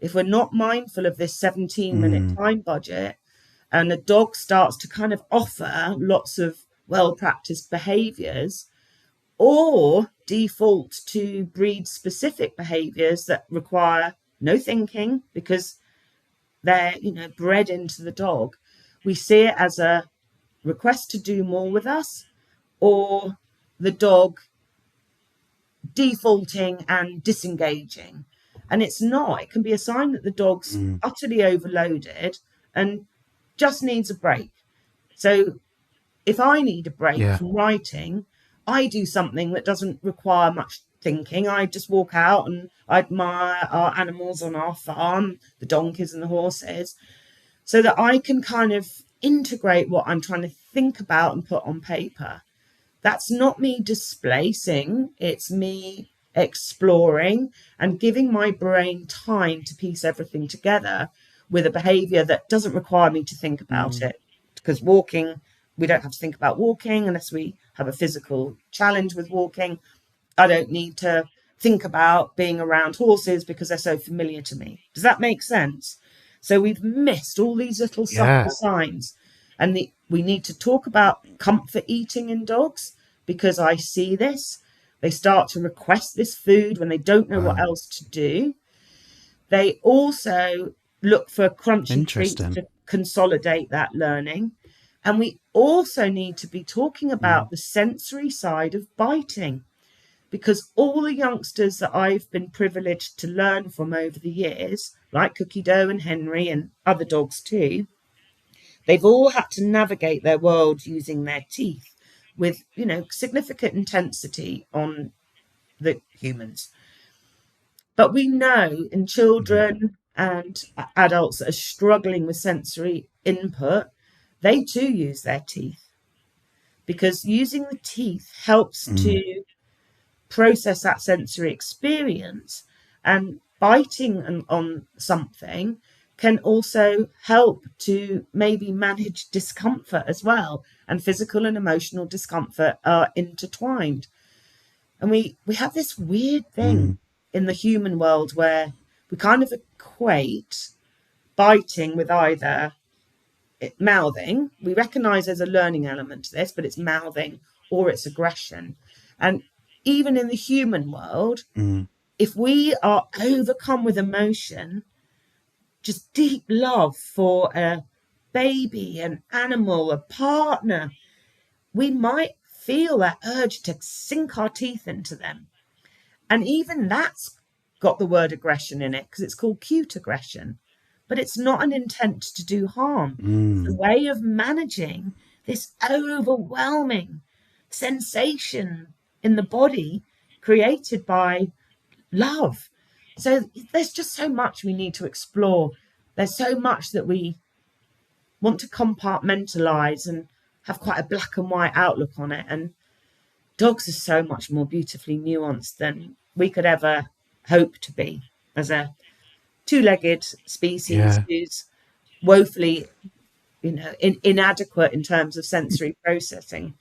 If we're not mindful of this 17-minute time budget, and a dog starts to kind of offer lots of well-practiced behaviors, or default to breed specific behaviors that require no thinking, because they're, bred into the dog, we see it as a request to do more with us, or the dog defaulting and disengaging. And it's not. It can be a sign that the dog's utterly overloaded and just needs a break. So if I need a break from writing, I do something that doesn't require much thinking. I just walk out and I admire our animals on our farm, the donkeys and the horses, so that I can kind of integrate what I'm trying to think about and put on paper. That's not me displacing, it's me exploring and giving my brain time to piece everything together with a behaviour that doesn't require me to think about it. Because walking, we don't have to think about walking unless we have a physical challenge with walking. I don't need to think about being around horses because they're so familiar to me. Does that make sense? So we've missed all these little subtle signs. And we need to talk about comfort eating in dogs, because I see this. They start to request this food when they don't know what else to do. They also look for crunchy treats to consolidate that learning. And we also need to be talking about the sensory side of biting, because all the youngsters that I've been privileged to learn from over the years, like Cookie Dough and Henry and other dogs too, they've all had to navigate their world using their teeth with, significant intensity on the humans. But we know in children and adults that are struggling with sensory input, they too use their teeth, because using the teeth helps to process that sensory experience, and biting on something can also help to maybe manage discomfort as well. And physical and emotional discomfort are intertwined. And we have this weird thing in the human world where we kind of equate biting with either mouthing. We recognize there's a learning element to this, but it's mouthing or it's aggression. And even in the human world, if we are overcome with emotion, just deep love for a baby, an animal, a partner, we might feel that urge to sink our teeth into them. And even that's got the word aggression in it, because it's called cute aggression. But it's not an intent to do harm. It's a way of managing this overwhelming sensation in the body created by love. So there's just so much we need to explore. There's so much that we want to compartmentalize and have quite a black and white outlook on it. And dogs are so much more beautifully nuanced than we could ever hope to be as a two-legged species who's woefully, inadequate in terms of sensory processing.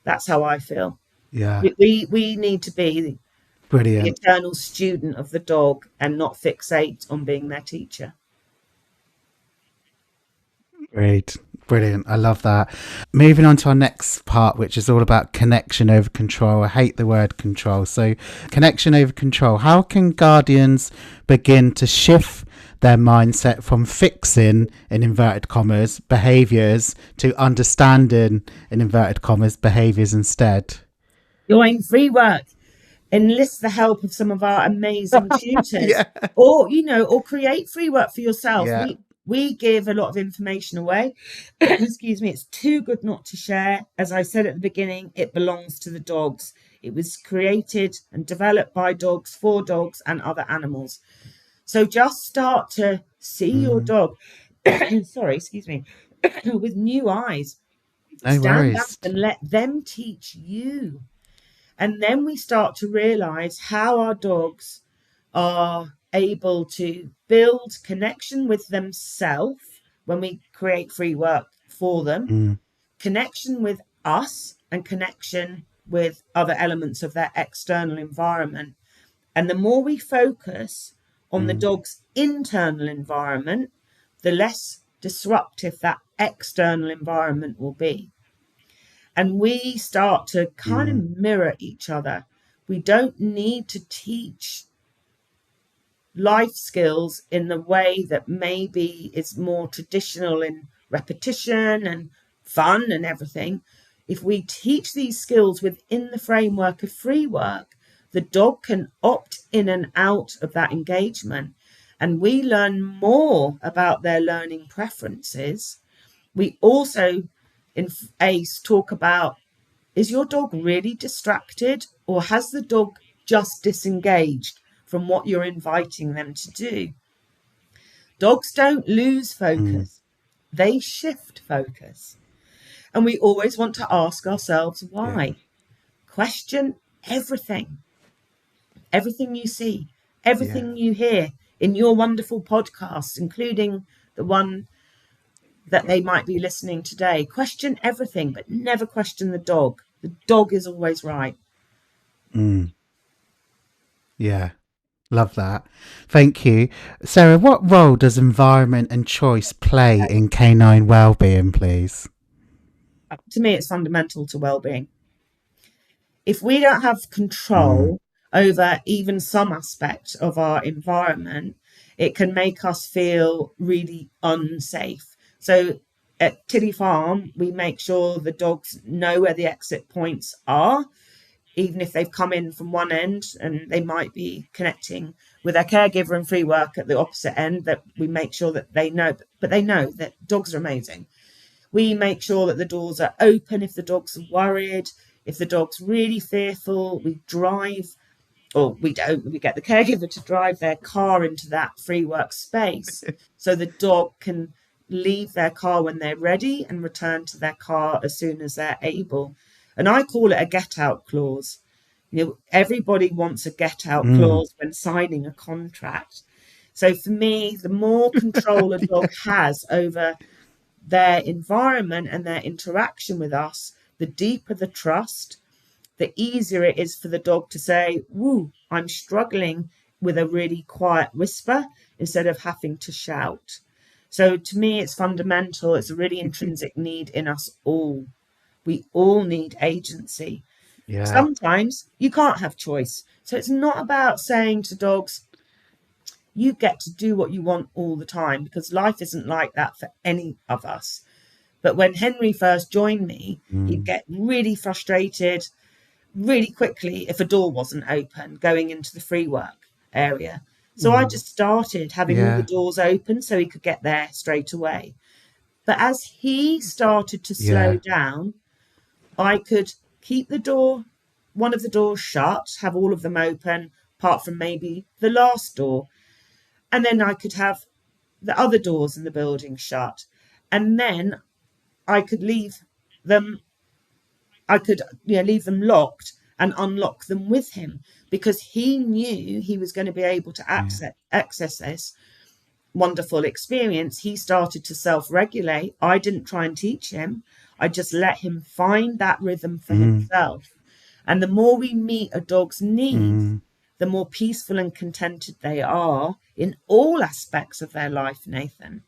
That's how I feel. We need to be the eternal student of the dog and not fixate on being their teacher. Great. Brilliant. I love that. Moving on to our next part, which is all about connection over control. I hate the word control. So connection over control. How can guardians begin to shift their mindset from fixing, in inverted commas, behaviours to understanding, in inverted commas, behaviours instead? Join free work. Enlist the help of some of our amazing tutors, or create free work for yourself. We give a lot of information away. Excuse me, it's too good not to share. As I said at the beginning, it belongs to the dogs. It was created and developed by dogs for dogs and other animals. So just start to see your dog, sorry, excuse me, with new eyes. Stand back and let them teach you. And then we start to realize how our dogs are able to build connection with themselves when we create free work for them, connection with us, and connection with other elements of their external environment. And the more we focus on the dog's internal environment, the less disruptive that external environment will be. And we start to kind of mirror each other. We don't need to teach life skills in the way that maybe is more traditional in repetition and fun and everything, if we teach these skills within the framework of free work, the dog can opt in and out of that engagement. And we learn more about their learning preferences. We also, in ACE, talk about, is your dog really distracted, or has the dog just disengaged from what you're inviting them to do? Dogs don't lose focus, they shift focus. And we always want to ask ourselves why. Yeah. Question everything, everything you see, Yeah. everything you hear in your wonderful podcasts, including the one that they might be listening today. Question everything, but never question the dog. The dog is always right. Yeah. Love that. Thank you. Sarah, what role does environment and choice play in canine well-being, please? To me, it's fundamental to well-being. If we don't have control over even some aspect of our environment, it can make us feel really unsafe. So at Tilly Farm, we make sure the dogs know where the exit points are, even if they've come in from one end and they might be connecting with their caregiver and free work at the opposite end, that we make sure that they know, but they know that dogs are amazing. We make sure that the doors are open if the dog's worried. If the dog's really fearful, we drive, or we don't, we get the caregiver to drive their car into that free work space so the dog can leave their car when they're ready and return to their car as soon as they're able. And I call it a get out clause. You know, everybody wants a get out clause when signing a contract. So for me, the more control a dog has over their environment and their interaction with us, the deeper the trust, the easier it is for the dog to say, woo, I'm struggling, with a really quiet whisper instead of having to shout. So to me, it's fundamental. It's a really intrinsic need in us all. We all need agency. Yeah. Sometimes you can't have choice. So it's not about saying to dogs, you get to do what you want all the time, because life isn't like that for any of us. But when Henry first joined me, he'd get really frustrated really quickly if a door wasn't open going into the free work area. So I just started having all the Yeah. doors open so he could get there straight away. But as he started to slow Yeah. down, I could keep the door, one of the doors shut, have all of them open, apart from maybe the last door. And then I could have the other doors in the building shut. And then I could leave them, leave them locked and unlock them with him, because he knew he was going to be able to Yeah. access this wonderful experience. He started to self-regulate. I didn't try and teach him. I just let him find that rhythm for himself. And the more we meet a dog's needs, the more peaceful and contented they are in all aspects of their life, Nathan.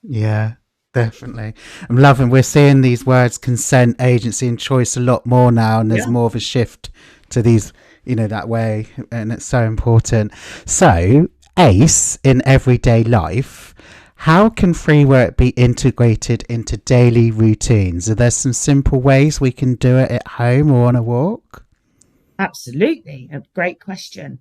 Yeah, definitely. I'm loving, we're seeing these words consent, agency, and choice a lot more now, and there's Yeah, more of a shift to these, that way, and it's so important. So, ACE in everyday life, how can free work be integrated into daily routines? Are there some simple ways we can do it at home or on a walk? absolutely. A great question.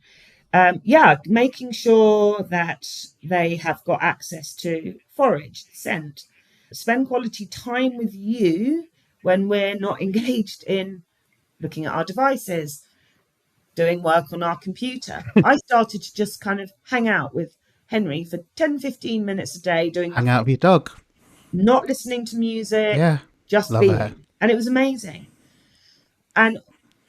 Making sure that they have got access to forage, scent, spend quality time with you when we're not engaged in looking at our devices, doing work on our computer. I started to just kind of hang out with Henry for 10, 15 minutes a day, doing Hang out nothing, with your dog. not listening to music, Yeah, just love it. being. And it was amazing. And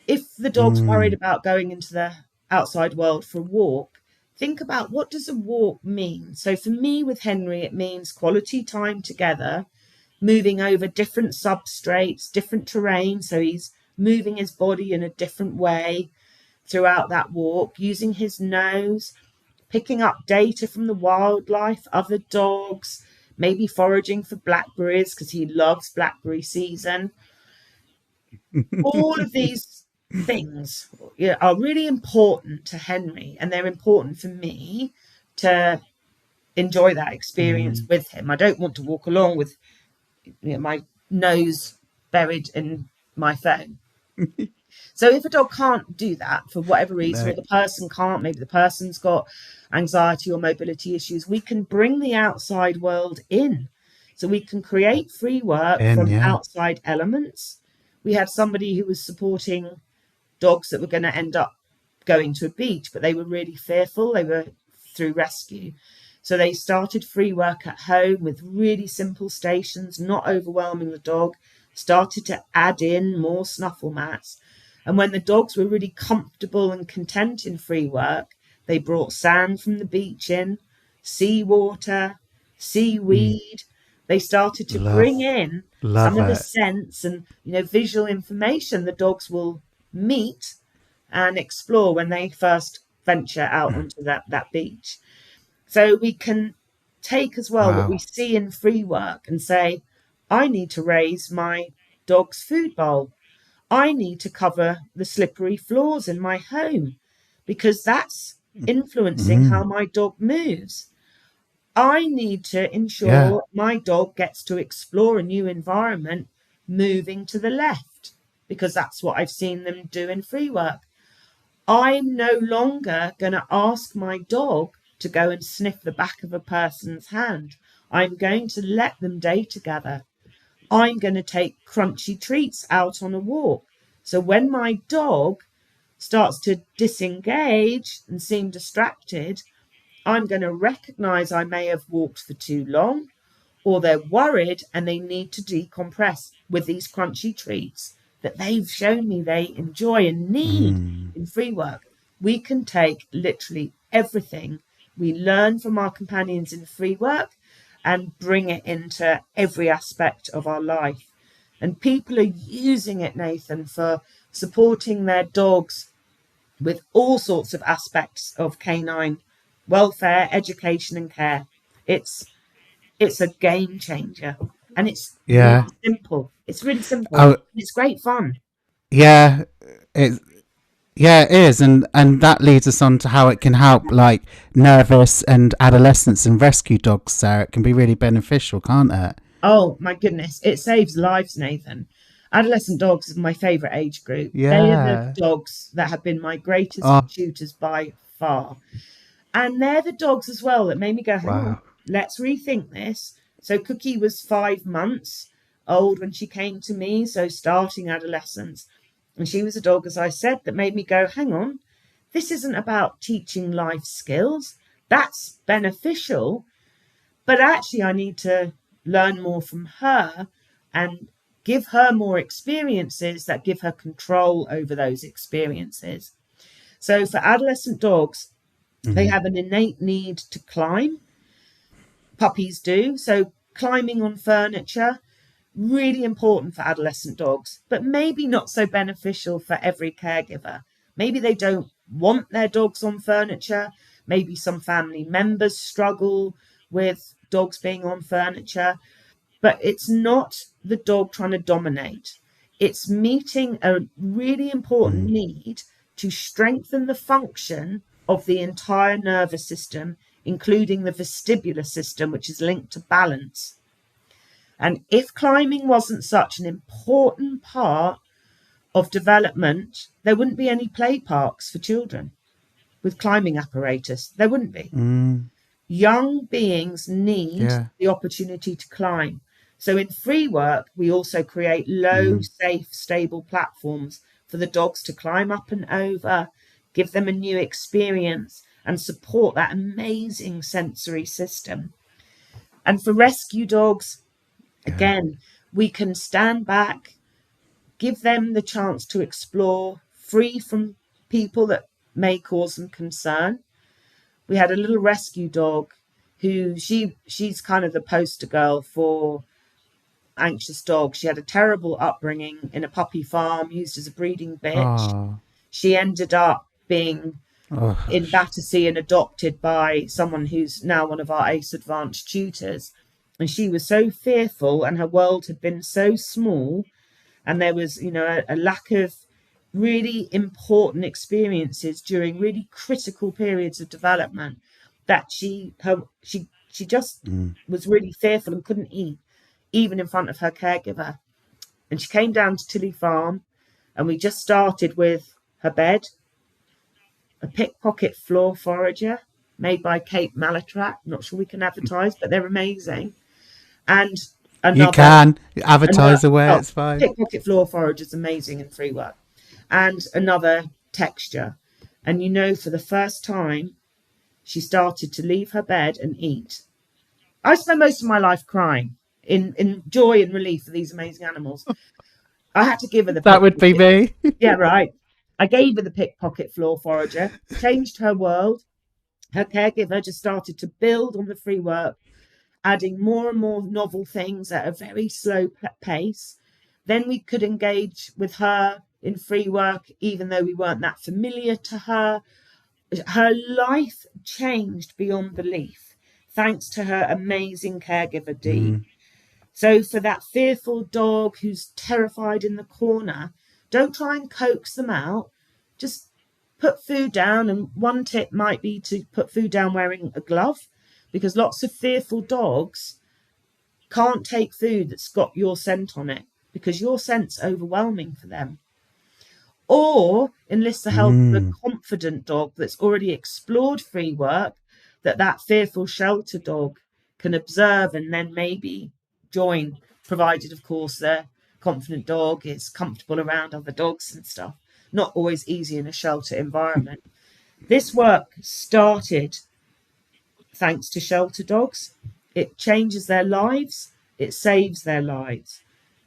if the dog's worried about going into the outside world for a walk, think about, what does a walk mean? So for me with Henry, it means quality time together, moving over different substrates, different terrain. So he's moving his body in a different way throughout that walk, using his nose, picking up data from the wildlife, other dogs, maybe foraging for blackberries because he loves blackberry season. All of these things are really important to Henry, and they're important for me to enjoy that experience with him. I don't want to walk along with my nose buried in my phone. So if a dog can't do that for whatever reason, No. or the person can't, maybe the person's got anxiety or mobility issues, we can bring the outside world in. So we can create free work In, from yeah. outside elements. We had somebody who was supporting dogs that were going to end up going to a beach, but they were really fearful. They were through rescue. So they started free work at home with really simple stations, not overwhelming the dog, started to add in more snuffle mats. And when the dogs were really comfortable and content in free work, they brought sand from the beach in, seawater, seaweed. They started to bring in some Love of the it. scents and visual information the dogs will meet and explore when they first venture out onto that beach. So we can take as well what we Wow. see in free work and say, I need to raise my dog's food bowl. I need to cover the slippery floors in my home because that's influencing how my dog moves. I need to Yeah. ensure my dog gets to explore a new environment moving to the left because that's what I've seen them do in free work. I'm no longer going to ask my dog to go and sniff the back of a person's hand. I'm going to let them day together. I'm going to take crunchy treats out on a walk. So when my dog starts to disengage and seem distracted, I'm going to recognize I may have walked for too long, or they're worried and they need to decompress with these crunchy treats that they've shown me they enjoy and need in free work. We can take literally everything we learn from our companions in free work and bring it into every aspect of our life. And people are using it, Nathan, for supporting their dogs with all sorts of aspects of canine welfare, education, and care. It's a game changer, and it's Yeah. really simple. It's really simple. Oh, It's great fun. yeah. It, yeah, it is, and that leads us on to how it can help, like nervous and adolescents and rescue dogs. So it can be really beneficial, can't it? Oh my goodness, it saves lives, Nathan. Adolescent dogs are my favourite age group. They are the Yeah. dogs that have been my greatest Oh, tutors by far. And they're the dogs as well that made me go, hang on, wow. let's rethink this. So Cookie was 5 months old when she came to me, so starting adolescence. And she was a dog, as I said, that made me go, hang on, this isn't about teaching life skills. That's beneficial, but actually I need to learn more from her and give her more experiences that give her control over those experiences. So for adolescent dogs, they have an innate need to climb. Puppies do. So climbing on furniture, really important for adolescent dogs, but maybe not so beneficial for every caregiver. Maybe they don't want their dogs on furniture. Maybe some family members struggle with dogs being on furniture, but it's not the dog trying to dominate. It's meeting a really important need to strengthen the function of the entire nervous system, including the vestibular system, which is linked to balance. And if climbing wasn't such an important part of development, there wouldn't be any play parks for children with climbing apparatus. There wouldn't be. Young beings need Yeah. the opportunity to climb. So in free work, we also create low, safe, stable platforms for the dogs to climb up and over, give them a new experience, and support that amazing sensory system. And for rescue dogs, Yeah. again, we can stand back, give them the chance to explore free from people that may cause them concern. We had a little rescue dog who she's kind of the poster girl for anxious dogs. She had a terrible upbringing in a puppy farm, used as a breeding bitch. Oh. She ended up being Oh. in Battersea and adopted by someone who's now one of our ACE Advanced tutors. And she was so fearful, and her world had been so small, and there was, a lack of really important experiences during really critical periods of development that she just was really fearful and couldn't eat, even in front of her caregiver. And she came down to Tilly Farm, and we just started with her bed, a pickpocket floor forager made by Kate Malatrat. Not sure we can advertise, but they're amazing. And You another, can advertise away, it's fine. pickpocket floor forager is amazing in free work. And another texture. And for the first time, she started to leave her bed and eat. I spent most of my life crying in joy and relief for these amazing animals. I had to give her the That would be me. Yeah, right. I gave her the pickpocket floor forager, changed her world. Her caregiver just started to build on the free work, adding more and more novel things at a very slow pace. Then we could engage with her in free work, even though we weren't that familiar to her. Her life changed beyond belief, thanks to her amazing caregiver, Dee. So for that fearful dog who's terrified in the corner, don't try and coax them out. Just put food down. And one tip might be to put food down wearing a glove, because lots of fearful dogs can't take food that's got your scent on it, because your scent's overwhelming for them. Or enlist the help of a confident dog that's already explored free work, that fearful shelter dog can observe and then maybe join, provided, of course, the confident dog is comfortable around other dogs and stuff. Not always easy in a shelter environment. This work started thanks to shelter dogs. It changes their lives. It saves their lives.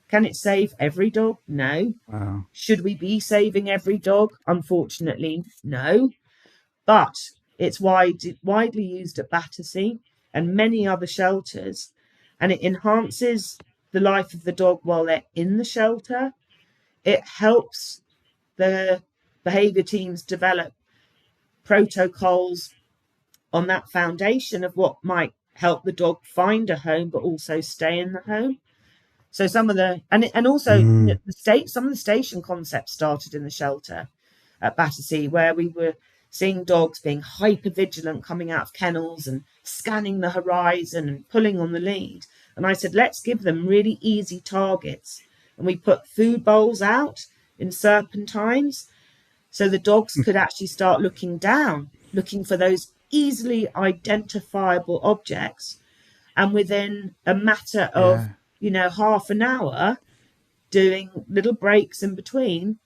Can it save every dog? No. Wow. Should we be saving every dog? Unfortunately, no. But it's widely used at Battersea and many other shelters, and it enhances the life of the dog while they're in the shelter. It helps the behaviour teams develop protocols on that foundation of what might help the dog find a home, but also stay in the home. So some of the some of the station concepts started in the shelter at Battersea, where we were seeing dogs being hyper vigilant, coming out of kennels and scanning the horizon and pulling on the lead. And I said, let's give them really easy targets. And we put food bowls out in serpentines, so the dogs could actually start looking down, looking for those easily identifiable objects. And within a matter of half an hour, doing little breaks in between,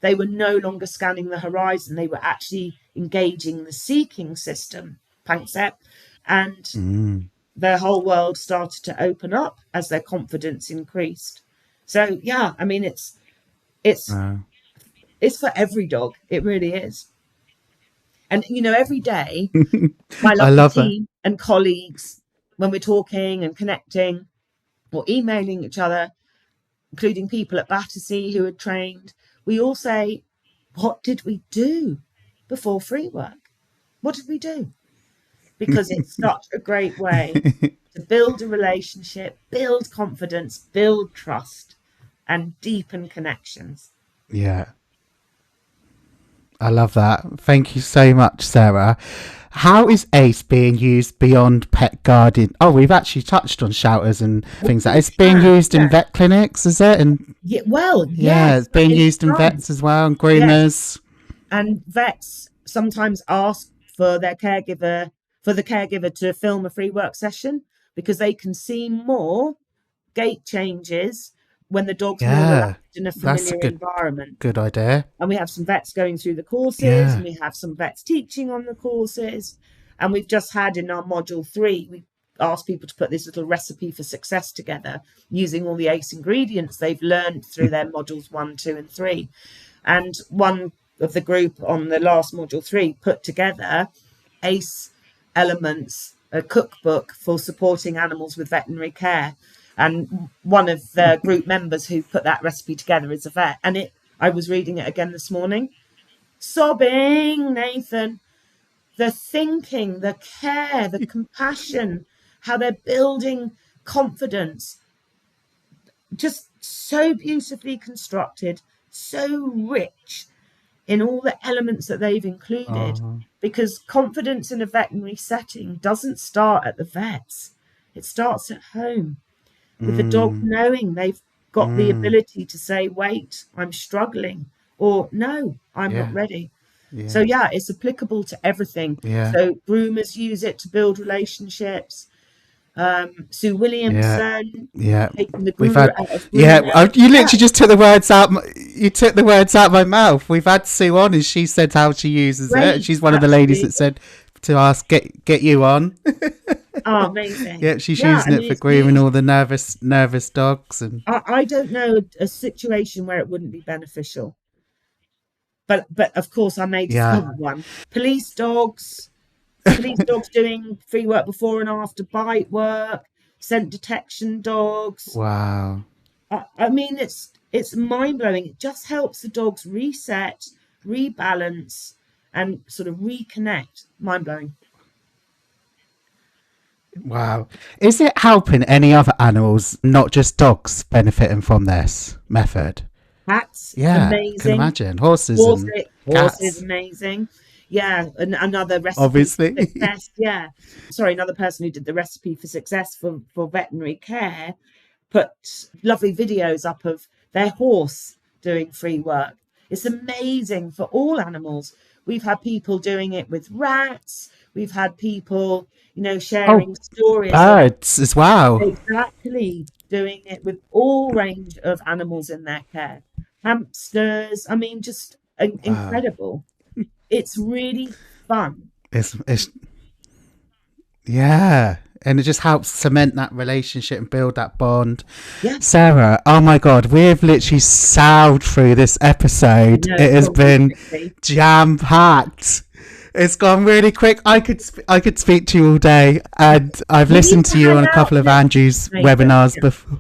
they were no longer scanning the horizon. They were actually engaging the seeking system, Panksepp, and their whole world started to open up as their confidence increased. So yeah, I mean, it's for every dog. It really is. And every day, my lovely team and colleagues, when we're talking and connecting or emailing each other, including people at Battersea who had trained, we all say, what did we do before free work? What did we do? Because it's such a great way to build a relationship, build confidence, build trust, and deepen connections. Yeah. I love that. Thank you so much, Sarah. How is ACE being used beyond pet guardian? Oh, we've actually touched on shelters and things like that. It's being used in vet clinics, is it? And yes, it's being used in vets as well, and groomers. Yes. And vets sometimes ask for the caregiver to film a free work session, because they can see more gait changes when the dog's more relaxed in a familiar environment. Good idea. And we have some vets going through the courses, and we have some vets teaching on the courses. And we've just had in our module 3, we asked people to put this little recipe for success together using all the ACE ingredients they've learned through their modules 1, 2, and 3. And one of the group on the last module 3 put together ACE elements, a cookbook for supporting animals with veterinary care. And one of the group members who put that recipe together is a vet. And I was reading it again this morning, sobbing, Nathan. The thinking, the care, the compassion, how they're building confidence, just so beautifully constructed, so rich in all the elements that they've included, Oh. because confidence in a veterinary setting doesn't start at the vets. It starts at home with the dog Mm. knowing they've got the Mm. ability to say, wait, I'm struggling, or no, I'm not Yeah. ready. So Yeah. yeah, it's applicable to everything. Yeah. So groomers use it to build relationships. Sue Yeah. Williamson, Yeah. taking the We've guru had, out of yeah, groomers. you Yeah, literally just took the words out. You took the words out of my mouth. We've had Sue on, and she said how she uses it. great, She's one of the ladies that absolutely. said to ask, get you on. Oh, amazing. Yeah, she's Yeah, using I it mean, for it's grooming used. all the nervous dogs, and I don't know a situation where it wouldn't be beneficial. But of course, I may yeah. discover one. Police dogs, police dogs doing free work before and after bite work, scent detection dogs. Wow. I mean, it's mind blowing. It just helps the dogs reset, rebalance, and sort of reconnect. Mind blowing. Wow. Is it helping any other animals, not just dogs, benefiting from this method? Cats, Yeah, can amazing. imagine. Horses and Horses, cats, amazing. Yeah, and another recipe for obviously. success. Yeah, sorry, another person who did the recipe for success for veterinary care put lovely videos up of their horse doing free work. It's amazing for all animals. We've had people doing it with rats. We've had people, Oh, sharing stories of birds as well. exactly doing it with all range of animals in their care. Hamsters, I mean, just Wow. incredible. It's really fun. It's yeah. And it just helps cement that relationship and build that bond. Yeah, Sarah, oh my God, we've literally sailed through this I episode. know It it's has gone really been quickly. jam packed. It's gone really quick. I could speak to you all day, and I've We need listened to to you hang on a out couple of next week, Andrew's Nathan. webinars Yeah, before.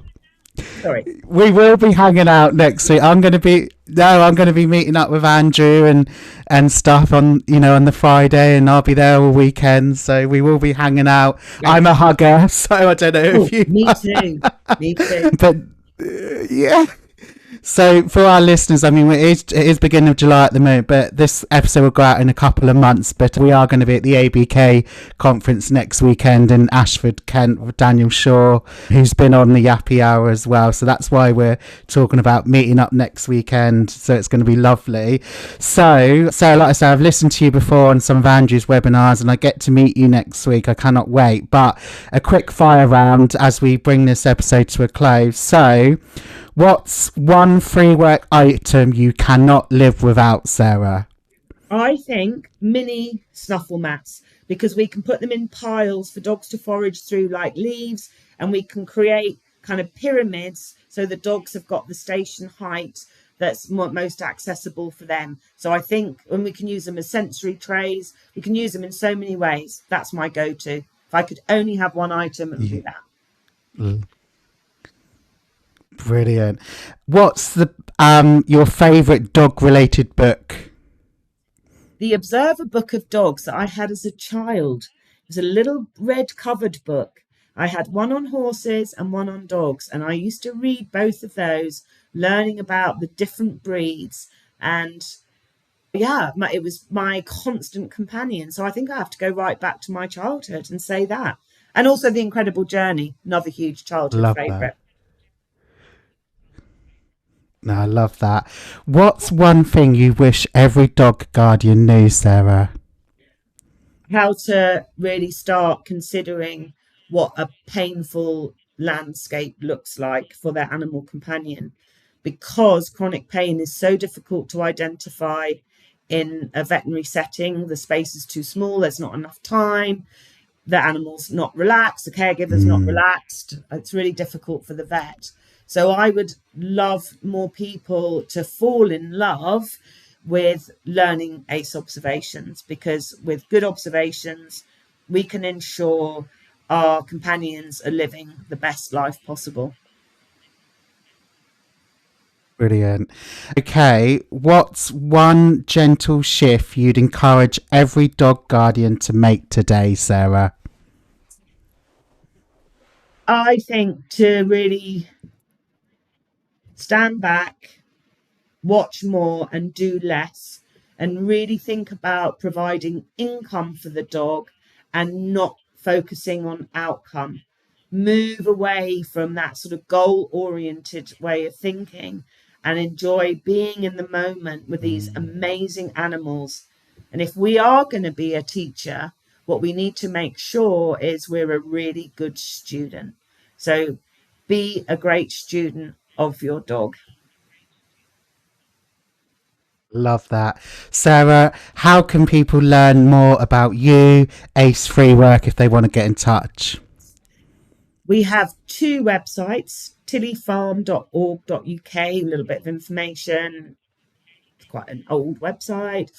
sorry. We will be hanging out next week. I'm going to be meeting up with Andrew and stuff on on the Friday, and I'll be there all weekend. So we will be hanging out. I'm Great. a hugger, so I don't know if Oh, you, me too. Me too. but yeah. So for our listeners, I mean, it is beginning of July at the moment, but this episode will go out in a couple of months. But we are going to be at the ABK conference next weekend in Ashford, Kent, with Daniel Shaw, who's been on the Yappy Hour as well. So that's why we're talking about meeting up next weekend. So it's going to be lovely. So like I said, I've listened to you before on some of Andrew's webinars, and I get to meet you next week. I cannot wait. But a quick fire round as we bring this episode to a close. So, what's one free work item you cannot live without, Sarah? I think mini snuffle mats, because we can put them in piles for dogs to forage through like leaves, and we can create kind of pyramids so the dogs have got the station height that's most accessible for them. So I think when we can use them as sensory trays, we can use them in so many ways. That's my go-to. If I could only have one item, it would be that. Brilliant. What's the your favourite dog related book? The Observer Book of Dogs that I had as a child. It was a little red covered book. I had one on horses and one on dogs, and I used to read both of those, learning about the different breeds. And yeah, it was my constant companion. So I think I have to go right back to my childhood and say that. And also The Incredible Journey, another huge childhood Love that. favourite. No, I love that. What's one thing you wish every dog guardian knew, Sarah? How to really start considering what a painful landscape looks like for their animal companion, because chronic pain is so difficult to identify in a veterinary setting. The space is too small, there's not enough time, the animal's not relaxed, the caregiver's not Mm, relaxed. It's really difficult for the vet. So I would love more people to fall in love with learning ACE observations, because with good observations, we can ensure our companions are living the best life possible. brilliant. Okay, what's one gentle shift you'd encourage every dog guardian to make today, Sarah? I think to really stand back, watch more and do less, and really think about providing income for the dog and not focusing on outcome. Move away from that sort of goal oriented way of thinking and enjoy being in the moment with these amazing animals. And if we are going to be a teacher, what we need to make sure is we're a really good student. So be a great student of your dog. Love that. Sarah, how can people learn more about you, Ace Free Work, if they want to get in touch? We have two websites, tillyfarm.org.uk, a little bit of information. It's quite an old website.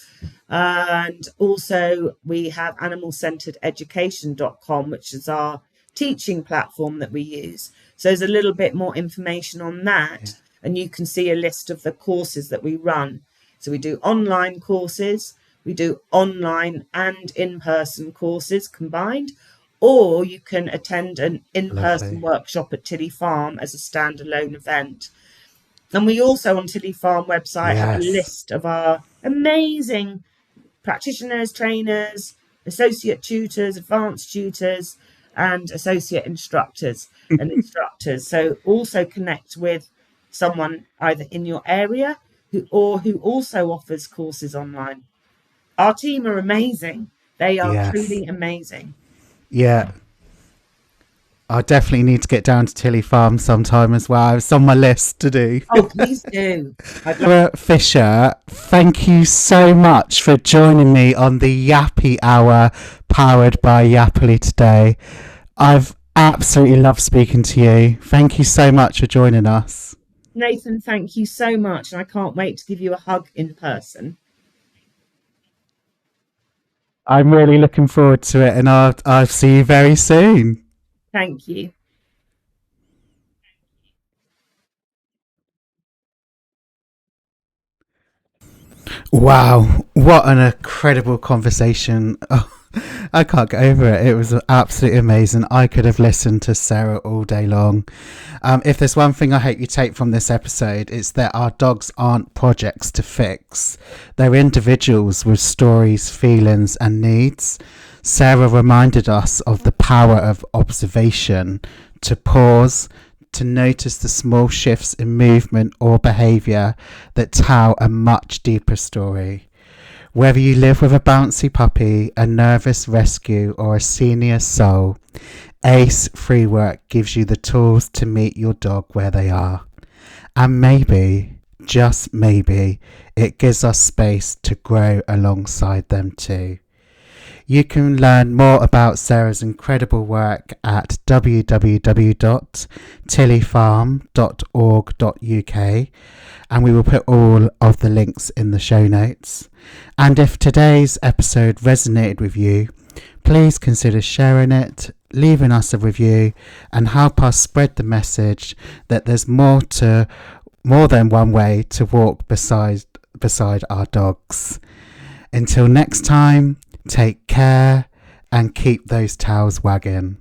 And also we have animalcenterededucation.com, which is our teaching platform that we use. So there's a little bit more information on that. And you can see a list of the courses that we run. So we do online courses, we do online and in-person courses combined, or you can attend an in-person workshop at Tilly Farm as a standalone event. And we also on Tilly Farm website have a list of our amazing practitioners, trainers, associate tutors, advanced tutors, and associate instructors and instructors. So also connect with someone either in your area who also offers courses online. Our team are amazing. They are truly amazing. Yeah. I definitely need to get down to Tilly Farm sometime as well. It's on my list to do. Oh, please do. Sarah Fisher, thank you so much for joining me on the Yappy Hour powered by Yappily today. I've absolutely loved speaking to you. Thank you so much for joining us. Nathan, thank you so much. And I can't wait to give you a hug in person. I'm really looking forward to it, and I'll see you very soon. Thank you. Wow, what an incredible conversation. Oh, I can't get over it. It was absolutely amazing. I could have listened to Sarah all day long. If there's one thing I hope you take from this episode, it's that our dogs aren't projects to fix. They're individuals with stories, feelings and needs. Sarah reminded us of the power of observation, to pause, to notice the small shifts in movement or behaviour that tell a much deeper story. Whether you live with a bouncy puppy, a nervous rescue or a senior soul, Ace Free Work gives you the tools to meet your dog where they are. And maybe, just maybe, it gives us space to grow alongside them too. You can learn more about Sarah's incredible work at www.tillyfarm.org.uk, and we will put all of the links in the show notes. And if today's episode resonated with you, please consider sharing it, leaving us a review, and help us spread the message that there's more than one way to walk beside our dogs. Until next time, take care and keep those tails wagging.